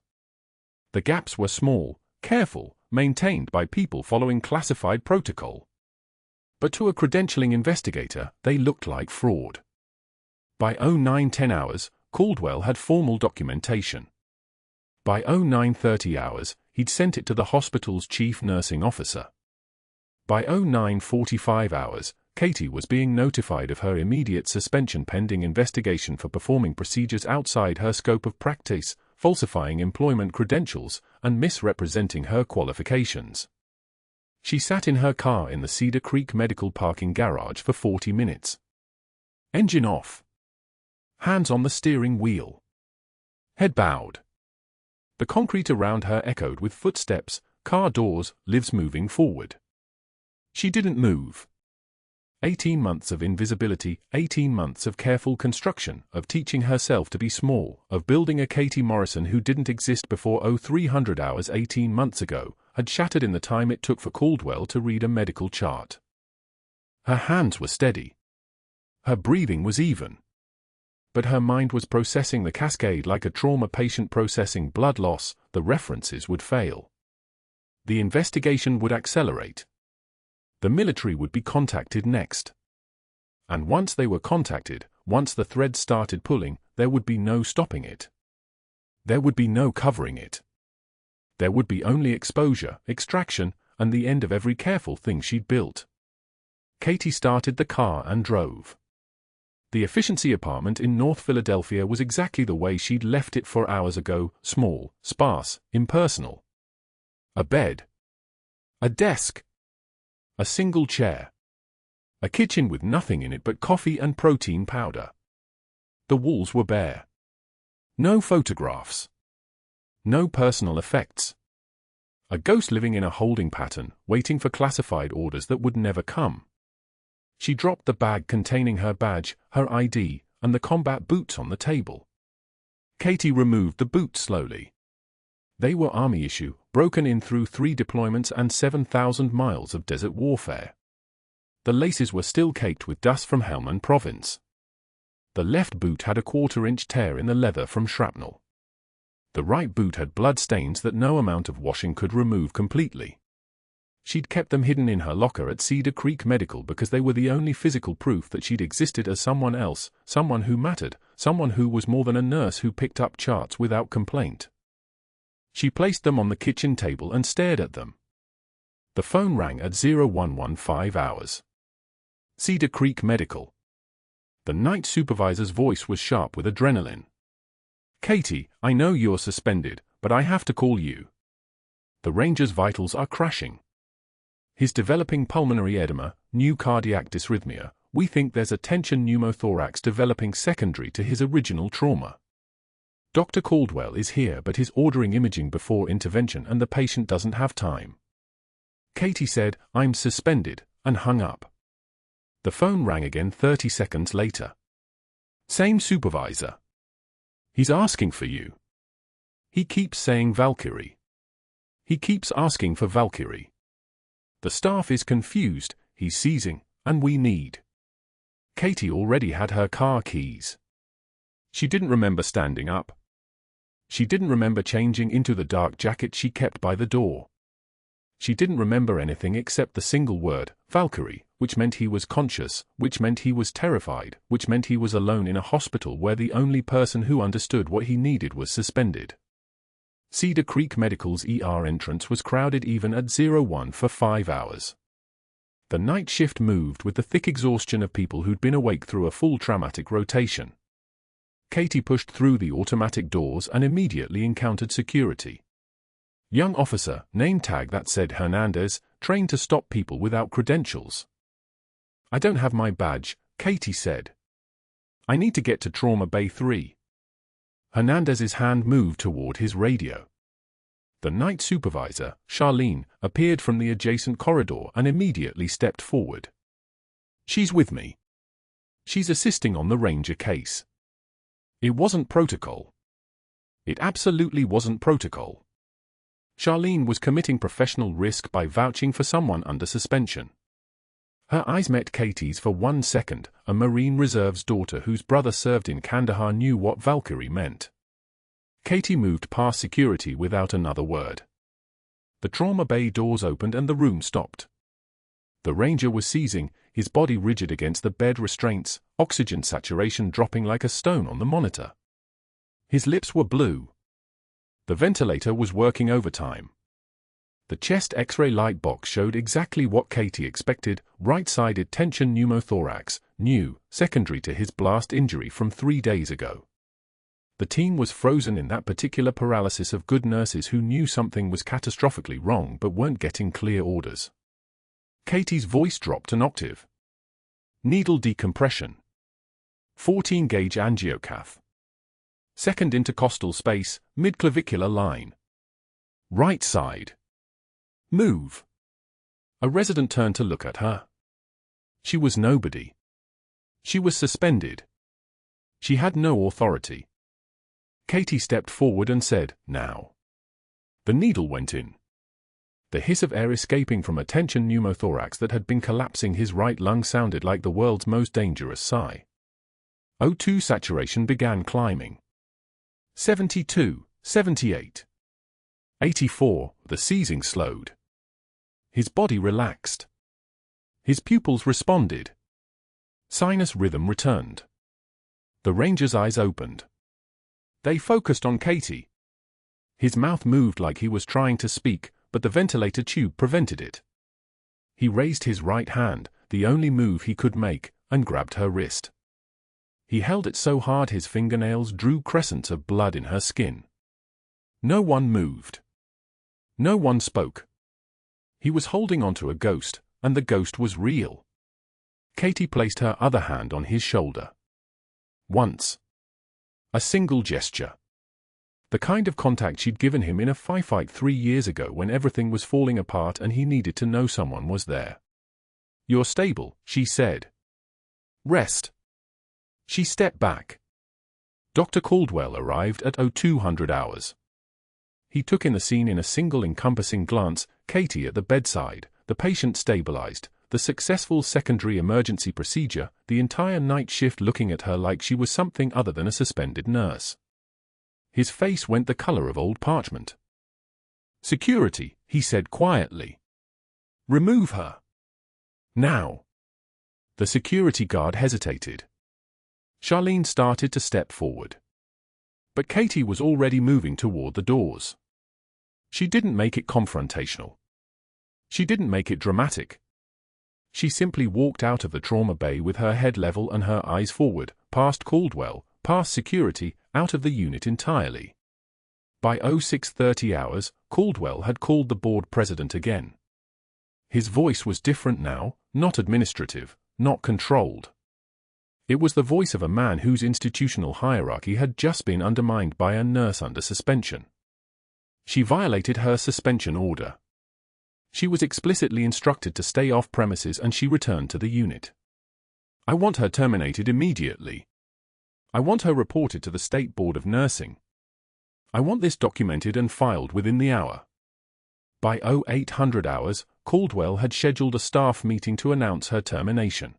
The gaps were small, careful, maintained by people following classified protocol. But to a credentialing investigator, they looked like fraud. By 09:10 hours, Caldwell had formal documentation. By 09:30 hours, he'd sent it to the hospital's chief nursing officer. By 09:45 hours, Katie was being notified of her immediate suspension pending investigation for performing procedures outside her scope of practice, falsifying employment credentials, and misrepresenting her qualifications. She sat in her car in the Cedar Creek Medical parking garage for 40 minutes. Engine off. Hands on the steering wheel. Head bowed. The concrete around her echoed with footsteps, car doors, lives moving forward. She didn't move. 18 months of invisibility, 18 months of careful construction, of teaching herself to be small, of building a Katie Morrison who didn't exist before 0300 hours 18 months ago, had shattered in the time it took for Caldwell to read a medical chart. Her hands were steady. Her breathing was even. But her mind was processing the cascade like a trauma patient processing blood loss. The references would fail. The investigation would accelerate. The military would be contacted next. And once they were contacted, once the thread started pulling, there would be no stopping it. There would be no covering it. There would be only exposure, extraction, and the end of every careful thing she'd built. Katie started the car and drove. The efficiency apartment in North Philadelphia was exactly the way she'd left it 4 hours ago, small, sparse, impersonal. A bed. A desk. A single chair. A kitchen with nothing in it but coffee and protein powder. The walls were bare. No photographs. No personal effects. A ghost living in a holding pattern, waiting for classified orders that would never come. She dropped the bag containing her badge, her ID, and the combat boots on the table. Katie removed the boots slowly. They were Army issue, broken in through 3 deployments and 7,000 miles of desert warfare. The laces were still caked with dust from Helmand Province. The left boot had a 1/4-inch tear in the leather from shrapnel. The right boot had blood stains that no amount of washing could remove completely. She'd kept them hidden in her locker at Cedar Creek Medical because they were the only physical proof that she'd existed as someone else, someone who mattered, someone who was more than a nurse who picked up charts without complaint. She placed them on the kitchen table and stared at them. The phone rang at 0115 hours. Cedar Creek Medical. The night supervisor's voice was sharp with adrenaline. Katie, I know you're suspended, but I have to call you. The ranger's vitals are crashing. He's developing pulmonary edema, new cardiac dysrhythmia. We think there's a tension pneumothorax developing secondary to his original trauma. Dr. Caldwell is here but he's ordering imaging before intervention and the patient doesn't have time. Katie said, I'm suspended, and hung up. The phone rang again 30 seconds later. Same supervisor. He's asking for you. He keeps saying Valkyrie. He keeps asking for Valkyrie. The staff is confused, he's seizing, and we need. Katie already had her car keys. She didn't remember standing up. She didn't remember changing into the dark jacket she kept by the door. She didn't remember anything except the single word, Valkyrie, which meant he was conscious, which meant he was terrified, which meant he was alone in a hospital where the only person who understood what he needed was suspended. Cedar Creek Medical's ER entrance was crowded even at 01 for 5 hours. The night shift moved with the thick exhaustion of people who'd been awake through a full traumatic rotation. Katie pushed through the automatic doors and immediately encountered security. Young officer, name tag that said Hernandez, trained to stop people without credentials. I don't have my badge, Katie said. I need to get to Trauma Bay 3. Hernandez's hand moved toward his radio. The night supervisor, Charlene, appeared from the adjacent corridor and immediately stepped forward. She's with me. She's assisting on the Ranger case. It wasn't protocol. It absolutely wasn't protocol. Charlene was committing professional risk by vouching for someone under suspension. Her eyes met Katie's for 1 second. A Marine Reserve's daughter whose brother served in Kandahar knew what Valkyrie meant. Katie moved past security without another word. The trauma bay doors opened and the room stopped. The Ranger was seizing, his body rigid against the bed restraints, oxygen saturation dropping like a stone on the monitor. His lips were blue. The ventilator was working overtime. The chest X-ray light box showed exactly what Katie expected: right-sided tension pneumothorax, new, secondary to his blast injury from 3 days ago. The team was frozen in that particular paralysis of good nurses who knew something was catastrophically wrong but weren't getting clear orders. Katie's voice dropped an octave. Needle decompression. 14-gauge angiocath. Second intercostal space, midclavicular line. Right side. Move. A resident turned to look at her. She was nobody. She was suspended. She had no authority. Katie stepped forward and said, "Now." The needle went in. The hiss of air escaping from a tension pneumothorax that had been collapsing his right lung sounded like the world's most dangerous sigh. O2 saturation began climbing. 72, 78. 84, the seizing slowed. His body relaxed. His pupils responded. Sinus rhythm returned. The Ranger's eyes opened. They focused on Katie. His mouth moved like he was trying to speak, but the ventilator tube prevented it. He raised his right hand, the only move he could make, and grabbed her wrist. He held it so hard his fingernails drew crescents of blood in her skin. No one moved. No one spoke. He was holding onto a ghost, and the ghost was real. Katie placed her other hand on his shoulder. Once. A single gesture. The kind of contact she'd given him in a firefight 3 years ago when everything was falling apart and he needed to know someone was there. "You're stable," she said. "Rest." She stepped back. Dr. Caldwell arrived at 0200 hours. He took in the scene in a single encompassing glance: Katie at the bedside, the patient stabilized, the successful secondary emergency procedure, the entire night shift looking at her like she was something other than a suspended nurse. His face went the color of old parchment. "Security," he said quietly. "Remove her. Now." The security guard hesitated. Charlene started to step forward. But Katie was already moving toward the doors. She didn't make it confrontational. She didn't make it dramatic. She simply walked out of the trauma bay with her head level and her eyes forward, past Caldwell, past security, out of the unit entirely. By 0630 hours, Caldwell had called the board president again. His voice was different now, not administrative, not controlled. It was the voice of a man whose institutional hierarchy had just been undermined by a nurse under suspension. She violated her suspension order. She was explicitly instructed to stay off premises and she returned to the unit. "I want her terminated immediately. I want her reported to the State Board of Nursing. I want this documented and filed within the hour." By 0800 hours, Caldwell had scheduled a staff meeting to announce her termination.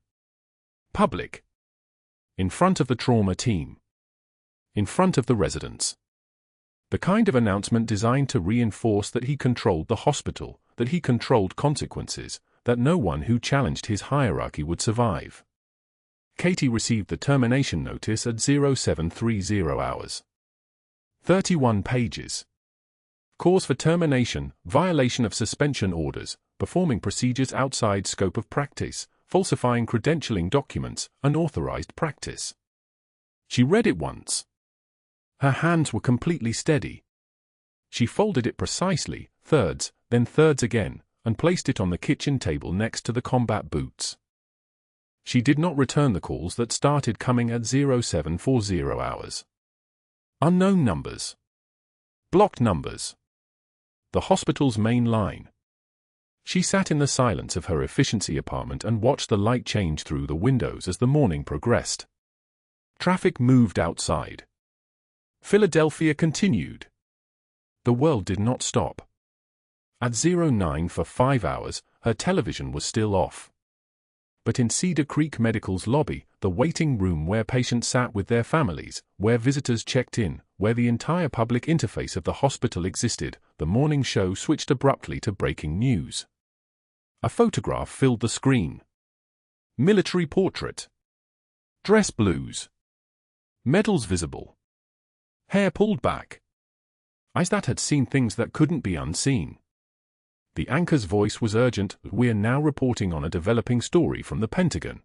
Public. In front of the trauma team. In front of the residents. The kind of announcement designed to reinforce that he controlled the hospital, that he controlled consequences, that no one who challenged his hierarchy would survive. Katie received the termination notice at 0730 hours. 31 pages. Cause for termination: violation of suspension orders, performing procedures outside scope of practice, falsifying credentialing documents, unauthorized practice. She read it once. Her hands were completely steady. She folded it precisely, thirds, then thirds again, and placed it on the kitchen table next to the combat boots. She did not return the calls that started coming at 0740 hours. Unknown numbers. Blocked numbers. The hospital's main line. She sat in the silence of her efficiency apartment and watched the light change through the windows as the morning progressed. Traffic moved outside. Philadelphia continued. The world did not stop. At 09 for 5 hours, her television was still off. But in Cedar Creek Medical's lobby, the waiting room where patients sat with their families, where visitors checked in, where the entire public interface of the hospital existed, the morning show switched abruptly to breaking news. A photograph filled the screen. Military portrait. Dress blues. Medals visible. Hair pulled back. Eyes that had seen things that couldn't be unseen. The anchor's voice was urgent. "We're now reporting on a developing story from the Pentagon.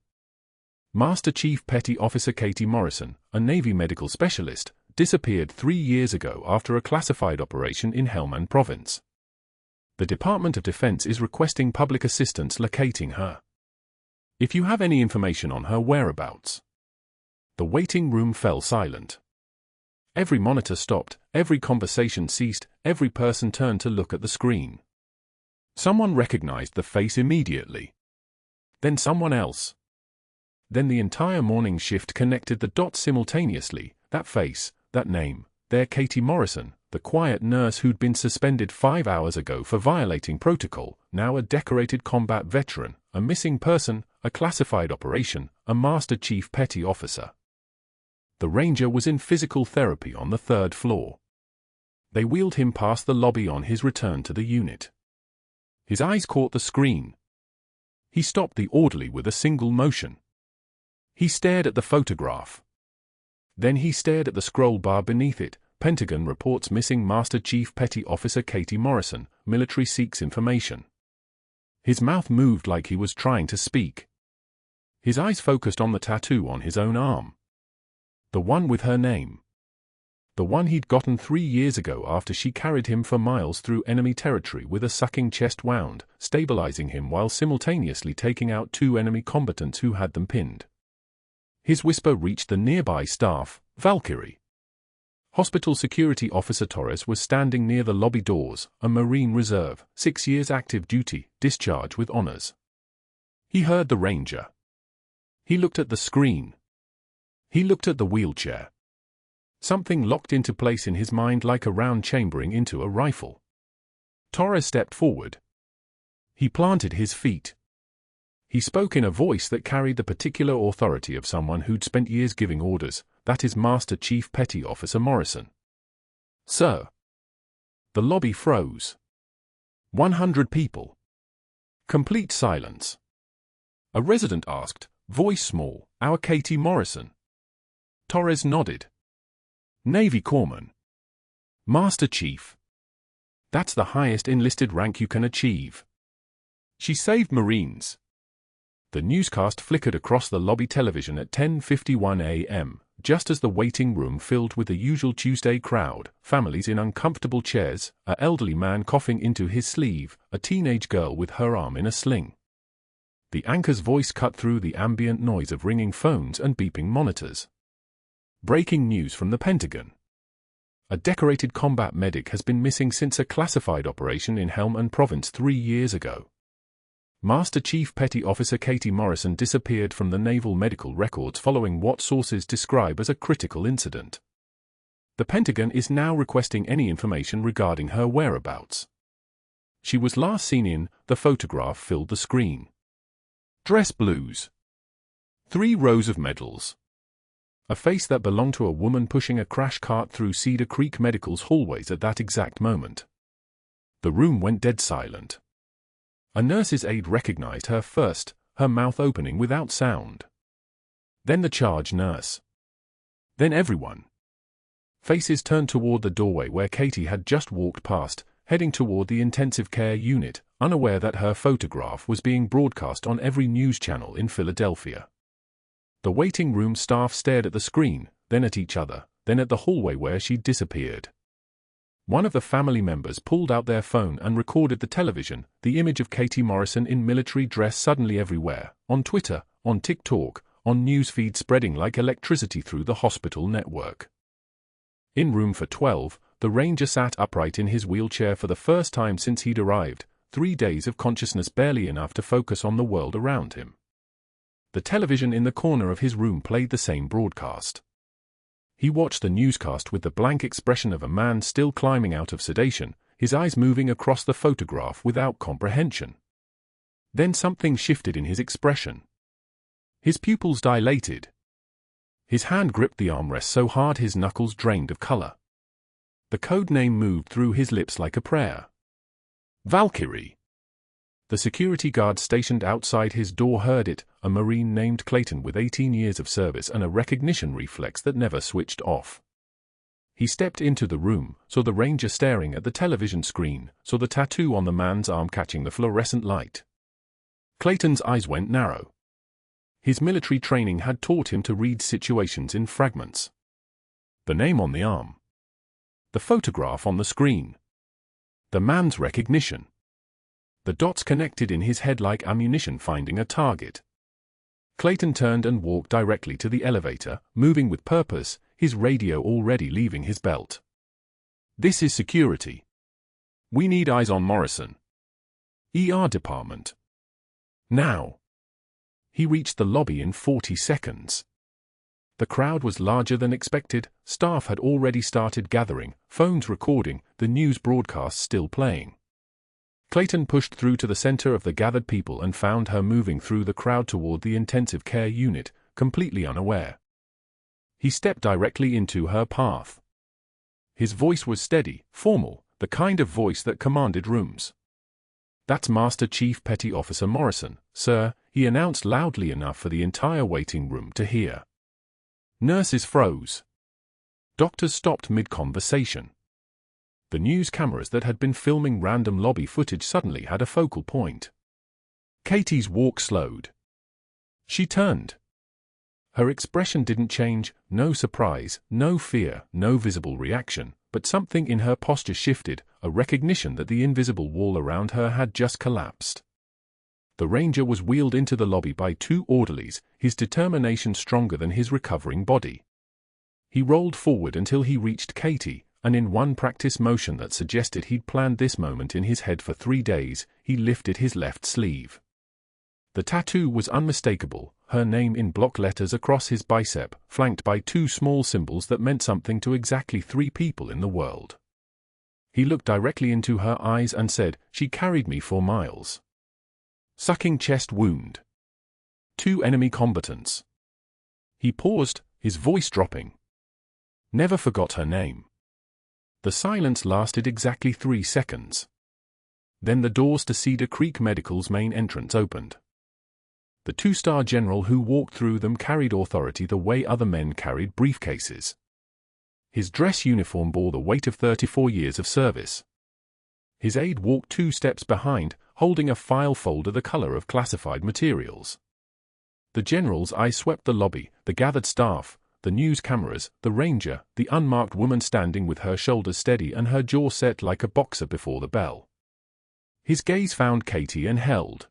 Master Chief Petty Officer Katie Morrison, a Navy medical specialist, disappeared 3 years ago after a classified operation in Helmand Province. The Department of Defense is requesting public assistance locating her. If you have any information on her whereabouts." The waiting room fell silent. Every monitor stopped, every conversation ceased, every person turned to look at the screen. Someone recognized the face immediately. Then someone else. Then the entire morning shift connected the dots simultaneously. That face, that name, there Katie Morrison, the quiet nurse who'd been suspended 5 hours ago for violating protocol, now a decorated combat veteran, a missing person, a classified operation, a Master Chief Petty Officer. The Ranger was in physical therapy on the 3rd floor. They wheeled him past the lobby on his return to the unit. His eyes caught the screen. He stopped the orderly with a single motion. He stared at the photograph. Then he stared at the scroll bar beneath it. Pentagon reports missing Master Chief Petty Officer Katie Morrison. Military seeks information. His mouth moved like he was trying to speak. His eyes focused on the tattoo on his own arm. The one with her name. The one he'd gotten 3 years ago after she carried him for miles through enemy territory with a sucking chest wound, stabilizing him while simultaneously taking out 2 enemy combatants who had them pinned. His whisper reached the nearby staff, Valkyrie. Hospital Security Officer Torres was standing near the lobby doors, a Marine Reserve, 6 years active duty, discharge with honors. He heard the Ranger. He looked at the screen. He looked at the wheelchair. Something locked into place in his mind like a round chambering into a rifle. Torres stepped forward. He planted his feet. He spoke in a voice that carried the particular authority of someone who'd spent years giving orders. "That is Master Chief Petty Officer Morrison." "Sir." The lobby froze. 100 people. Complete silence. A resident asked, voice small, "Our Katie Morrison?" Torres nodded. "Navy Corpsman." "Master Chief." "That's the highest enlisted rank you can achieve." "She saved Marines." The newscast flickered across the lobby television at 10:51 a.m., just as the waiting room filled with the usual Tuesday crowd, families in uncomfortable chairs, an elderly man coughing into his sleeve, a teenage girl with her arm in a sling. The anchor's voice cut through the ambient noise of ringing phones and beeping monitors. Breaking news from the Pentagon. A decorated combat medic has been missing since a classified operation in Helmand Province 3 years ago. Master Chief Petty Officer Katie Morrison disappeared from the naval medical records following what sources describe as a critical incident. The Pentagon is now requesting any information regarding her whereabouts. She was last seen in, the photograph filled the screen. Dress blues. 3 rows of medals. A face that belonged to a woman pushing a crash cart through Cedar Creek Medical's hallways at that exact moment. The room went dead silent. A nurse's aide recognized her first, her mouth opening without sound. Then the charge nurse. Then everyone. Faces turned toward the doorway where Katie had just walked past, heading toward the intensive care unit, unaware that her photograph was being broadcast on every news channel in Philadelphia. The waiting room staff stared at the screen, then at each other, then at the hallway where she'd disappeared. One of the family members pulled out their phone and recorded the television, the image of Katie Morrison in military dress suddenly everywhere, on Twitter, on TikTok, on newsfeed spreading like electricity through the hospital network. In room for 12, the Ranger sat upright in his wheelchair for the first time since he'd arrived, 3 days of consciousness barely enough to focus on the world around him. The television in the corner of his room played the same broadcast. He watched the newscast with the blank expression of a man still climbing out of sedation, his eyes moving across the photograph without comprehension. Then something shifted in his expression. His pupils dilated. His hand gripped the armrest so hard his knuckles drained of color. The code name moved through his lips like a prayer. Valkyrie. The security guard stationed outside his door heard it, a Marine named Clayton with 18 years of service and a recognition reflex that never switched off. He stepped into the room, saw the Ranger staring at the television screen, saw the tattoo on the man's arm catching the fluorescent light. Clayton's eyes went narrow. His military training had taught him to read situations in fragments. The name on the arm. The photograph on the screen. The man's recognition. The dots connected in his head like ammunition finding a target. Clayton turned and walked directly to the elevator, moving with purpose, his radio already leaving his belt. This is security. We need eyes on Morrison. ER department. Now. He reached the lobby in 40 seconds. The crowd was larger than expected, staff had already started gathering, phones recording, the news broadcast still playing. Clayton pushed through to the center of the gathered people and found her moving through the crowd toward the intensive care unit, completely unaware. He stepped directly into her path. His voice was steady, formal, the kind of voice that commanded rooms. "That's Master Chief Petty Officer Morrison, sir," he announced loudly enough for the entire waiting room to hear. Nurses froze. Doctors stopped mid-conversation. The news cameras that had been filming random lobby footage suddenly had a focal point. Katie's walk slowed. She turned. Her expression didn't change, no surprise, no fear, no visible reaction, but something in her posture shifted, a recognition that the invisible wall around her had just collapsed. The Ranger was wheeled into the lobby by 2 orderlies, his determination stronger than his recovering body. He rolled forward until he reached Katie, and in one practice motion that suggested he'd planned this moment in his head for 3 days, he lifted his left sleeve. The tattoo was unmistakable, her name in block letters across his bicep, flanked by 2 small symbols that meant something to exactly 3 people in the world. He looked directly into her eyes and said, "She carried me for miles." Sucking chest wound. 2 enemy combatants. He paused, his voice dropping. Never forgot her name. The silence lasted exactly 3 seconds. Then the doors to Cedar Creek Medical's main entrance opened. The 2-star general who walked through them carried authority the way other men carried briefcases. His dress uniform bore the weight of 34 years of service. His aide walked 2 steps behind, holding a file folder the color of classified materials. The general's eye swept the lobby, the gathered staff, the news cameras, the Ranger, the unmarked woman standing with her shoulders steady and her jaw set like a boxer before the bell. His gaze found Katie and held.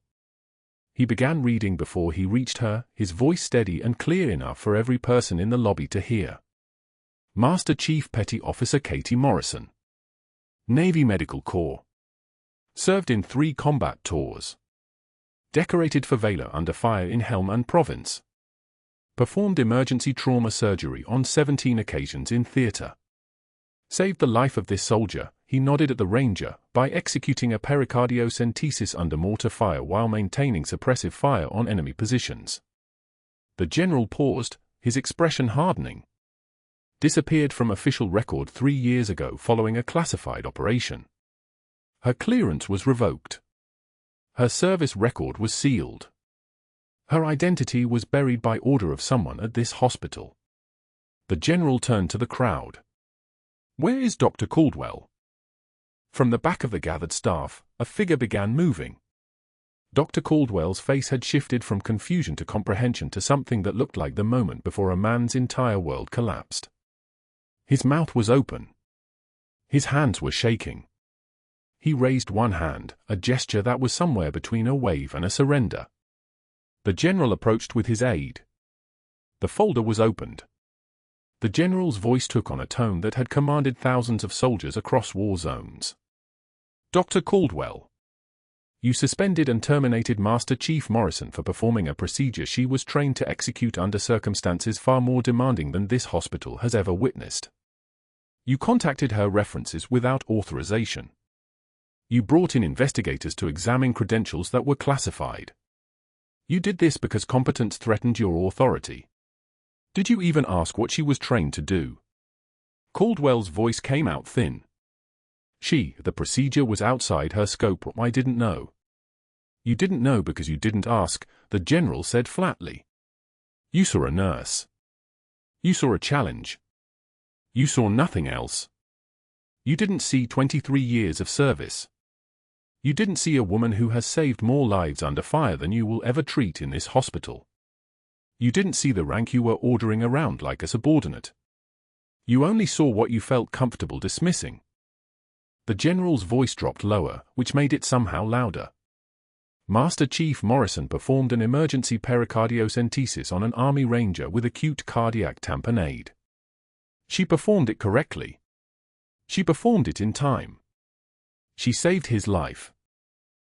He began reading before he reached her, his voice steady and clear enough for every person in the lobby to hear. Master Chief Petty Officer Katie Morrison. Navy Medical Corps. Served in 3 combat tours. Decorated for valor under fire in Helmand Province. Performed emergency trauma surgery on 17 occasions in theater. Saved the life of this soldier, he nodded at the Ranger, by executing a pericardiocentesis under mortar fire while maintaining suppressive fire on enemy positions. The general paused, his expression hardening. Disappeared from official record 3 years ago following a classified operation. Her clearance was revoked. Her service record was sealed. Her identity was buried by order of someone at this hospital. The general turned to the crowd. "Where is Dr. Caldwell?" From the back of the gathered staff, a figure began moving. Dr. Caldwell's face had shifted from confusion to comprehension to something that looked like the moment before a man's entire world collapsed. His mouth was open. His hands were shaking. He raised one hand, a gesture that was somewhere between a wave and a surrender. The general approached with his aide. The folder was opened. The general's voice took on a tone that had commanded thousands of soldiers across war zones. "Dr. Caldwell, you suspended and terminated Master Chief Morrison for performing a procedure she was trained to execute under circumstances far more demanding than this hospital has ever witnessed. You contacted her references without authorization. You brought in investigators to examine credentials that were classified. You did this because competence threatened your authority. Did you even ask what she was trained to do? Caldwell's voice came out thin. The procedure was outside her scope. I didn't know. You didn't know because you didn't ask, the general said flatly. You saw a nurse. You saw a challenge. You saw nothing else. You didn't see 23 years of service. You didn't see a woman who has saved more lives under fire than you will ever treat in this hospital. You didn't see the rank you were ordering around like a subordinate. You only saw what you felt comfortable dismissing. The general's voice dropped lower, which made it somehow louder. Master Chief Morrison performed an emergency pericardiocentesis on an Army Ranger with acute cardiac tamponade. She performed it correctly. She performed it in time. She saved his life.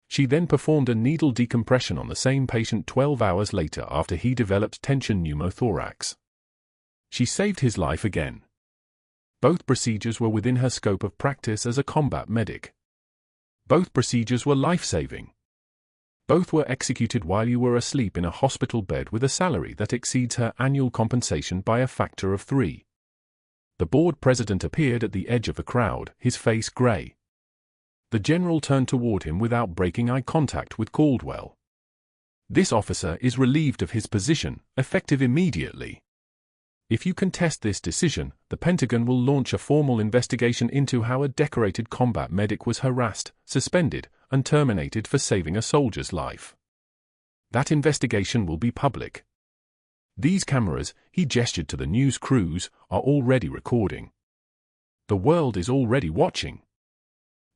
She then performed a needle decompression on the same patient 12 hours later after he developed tension pneumothorax. She saved his life again. Both procedures were within her scope of practice as a combat medic. Both procedures were life-saving. Both were executed while you were asleep in a hospital bed with a salary that exceeds her annual compensation by a factor of 3. The board president appeared at the edge of the crowd, his face gray. The general turned toward him without breaking eye contact with Caldwell. This officer is relieved of his position, effective immediately. If you contest this decision, the Pentagon will launch a formal investigation into how a decorated combat medic was harassed, suspended, and terminated for saving a soldier's life. That investigation will be public. These cameras, he gestured to the news crews, are already recording. The world is already watching.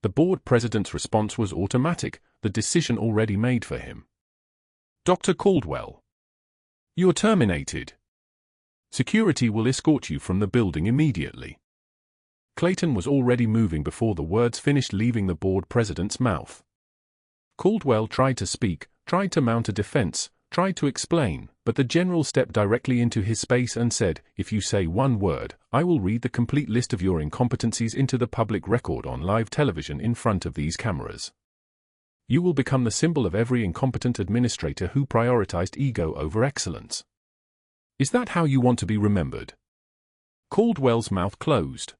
The board president's response was automatic, the decision already made for him. Dr. Caldwell. You're terminated. Security will escort you from the building immediately. Clayton was already moving before the words finished leaving the board president's mouth. Caldwell tried to speak, tried to mount a defense, tried to explain, but the general stepped directly into his space and said, "If you say one word, I will read the complete list of your incompetencies into the public record on live television in front of these cameras. You will become the symbol of every incompetent administrator who prioritized ego over excellence. Is that how you want to be remembered?" Caldwell's mouth closed.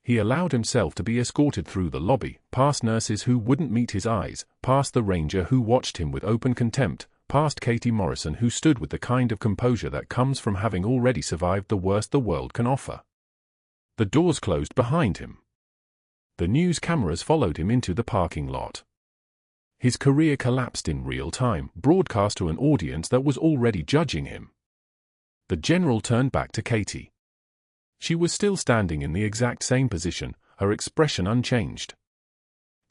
He allowed himself to be escorted through the lobby, past nurses who wouldn't meet his eyes, past the ranger who watched him with open contempt, past Katie Morrison who stood with the kind of composure that comes from having already survived the worst the world can offer. The doors closed behind him. The news cameras followed him into the parking lot. His career collapsed in real time, broadcast to an audience that was already judging him. The general turned back to Katie. She was still standing in the exact same position, her expression unchanged.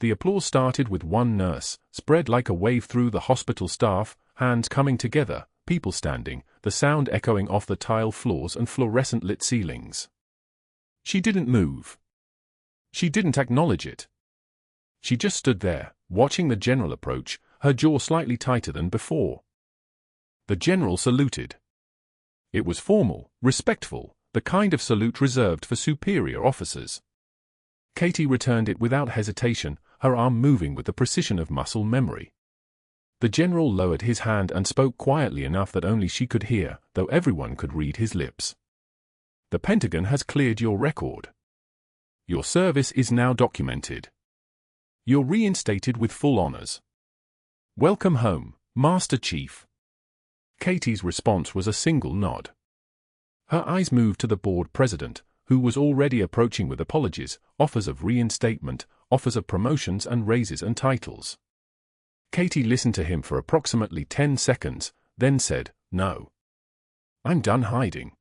The applause started with one nurse, spread like a wave through the hospital staff, hands coming together, people standing, the sound echoing off the tile floors and fluorescent-lit ceilings. She didn't move. She didn't acknowledge it. She just stood there, watching the general approach, her jaw slightly tighter than before. The general saluted. It was formal, respectful, the kind of salute reserved for superior officers. Katie returned it without hesitation, her arm moving with the precision of muscle memory. The general lowered his hand and spoke quietly enough that only she could hear, though everyone could read his lips. The Pentagon has cleared your record. Your service is now documented. You're reinstated with full honors. Welcome home, Master Chief. Katie's response was a single nod. Her eyes moved to the board president, who was already approaching with apologies, offers of reinstatement, offers of promotions and raises and titles. Katie listened to him for approximately 10 seconds, then said, "No. I'm done hiding."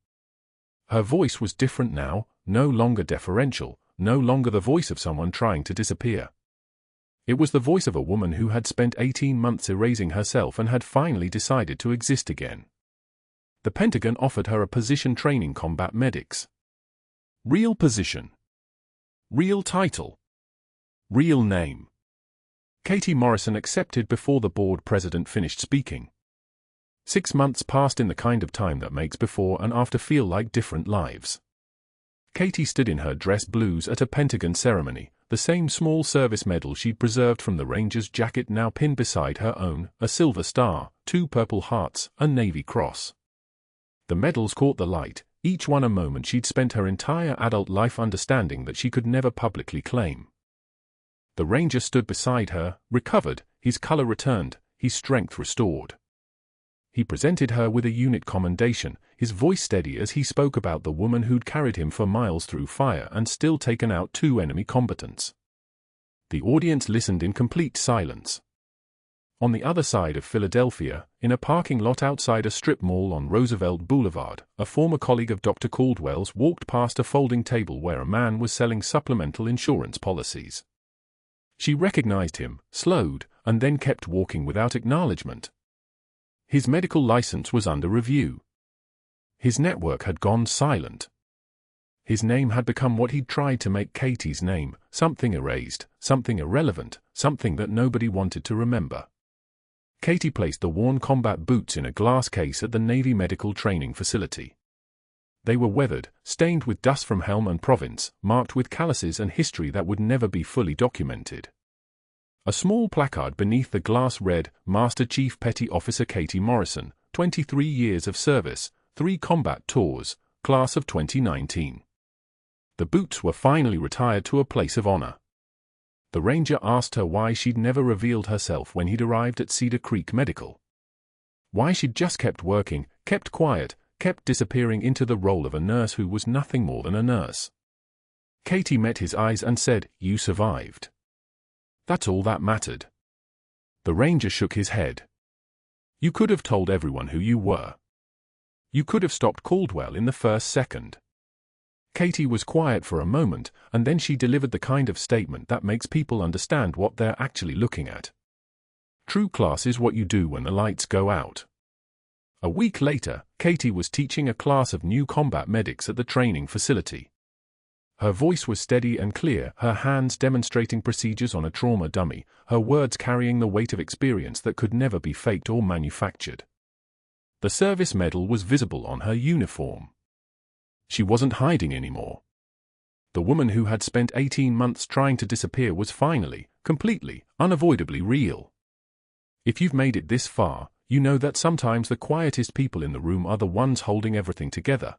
Her voice was different now, no longer deferential, no longer the voice of someone trying to disappear. It was the voice of a woman who had spent 18 months erasing herself and had finally decided to exist again. The Pentagon offered her a position training combat medics. Real position. Real title. Real name. Katie Morrison accepted before the board president finished speaking. 6 months passed in the kind of time that makes before and after feel like different lives. Katie stood in her dress blues at a Pentagon ceremony, the same small service medal she'd preserved from the Ranger's jacket now pinned beside her own, a silver star, 2 Purple Hearts, a Navy Cross. The medals caught the light, each one a moment she'd spent her entire adult life understanding that she could never publicly claim. The Ranger stood beside her, recovered, his color returned, his strength restored. He presented her with a unit commendation, his voice steady as he spoke about the woman who'd carried him for miles through fire and still taken out 2 enemy combatants. The audience listened in complete silence. On the other side of Philadelphia, in a parking lot outside a strip mall on Roosevelt Boulevard, a former colleague of Dr. Caldwell's walked past a folding table where a man was selling supplemental insurance policies. She recognized him, slowed, and then kept walking without acknowledgement. His medical license was under review. His network had gone silent. His name had become what he'd tried to make Katie's name, something erased, something irrelevant, something that nobody wanted to remember. Katie placed the worn combat boots in a glass case at the Navy Medical Training Facility. They were weathered, stained with dust from helm and province, marked with calluses and history that would never be fully documented. A small placard beneath the glass read, Master Chief Petty Officer Katie Morrison, 23 years of service, 3 combat tours, class of 2019. The boots were finally retired to a place of honor. The Ranger asked her why she'd never revealed herself when he'd arrived at Cedar Creek Medical. Why she'd just kept working, kept quiet, kept disappearing into the role of a nurse who was nothing more than a nurse. Katie met his eyes and said, "You survived. That's all that mattered." The Ranger shook his head. "You could have told everyone who you were. You could have stopped Caldwell in the first second." Katie was quiet for a moment, and then she delivered the kind of statement that makes people understand what they're actually looking at. True class is what you do when the lights go out. A week later, Katie was teaching a class of new combat medics at the training facility. Her voice was steady and clear, her hands demonstrating procedures on a trauma dummy, her words carrying the weight of experience that could never be faked or manufactured. The service medal was visible on her uniform. She wasn't hiding anymore. The woman who had spent 18 months trying to disappear was finally, completely, unavoidably real. If you've made it this far, you know that sometimes the quietest people in the room are the ones holding everything together.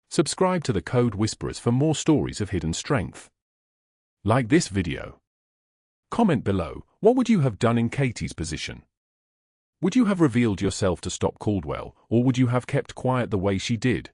Subscribe to the Code Whisperers for more stories of hidden strength. Like this video. Comment below, what would you have done in Katie's position? Would you have revealed yourself to stop Caldwell, or would you have kept quiet the way she did?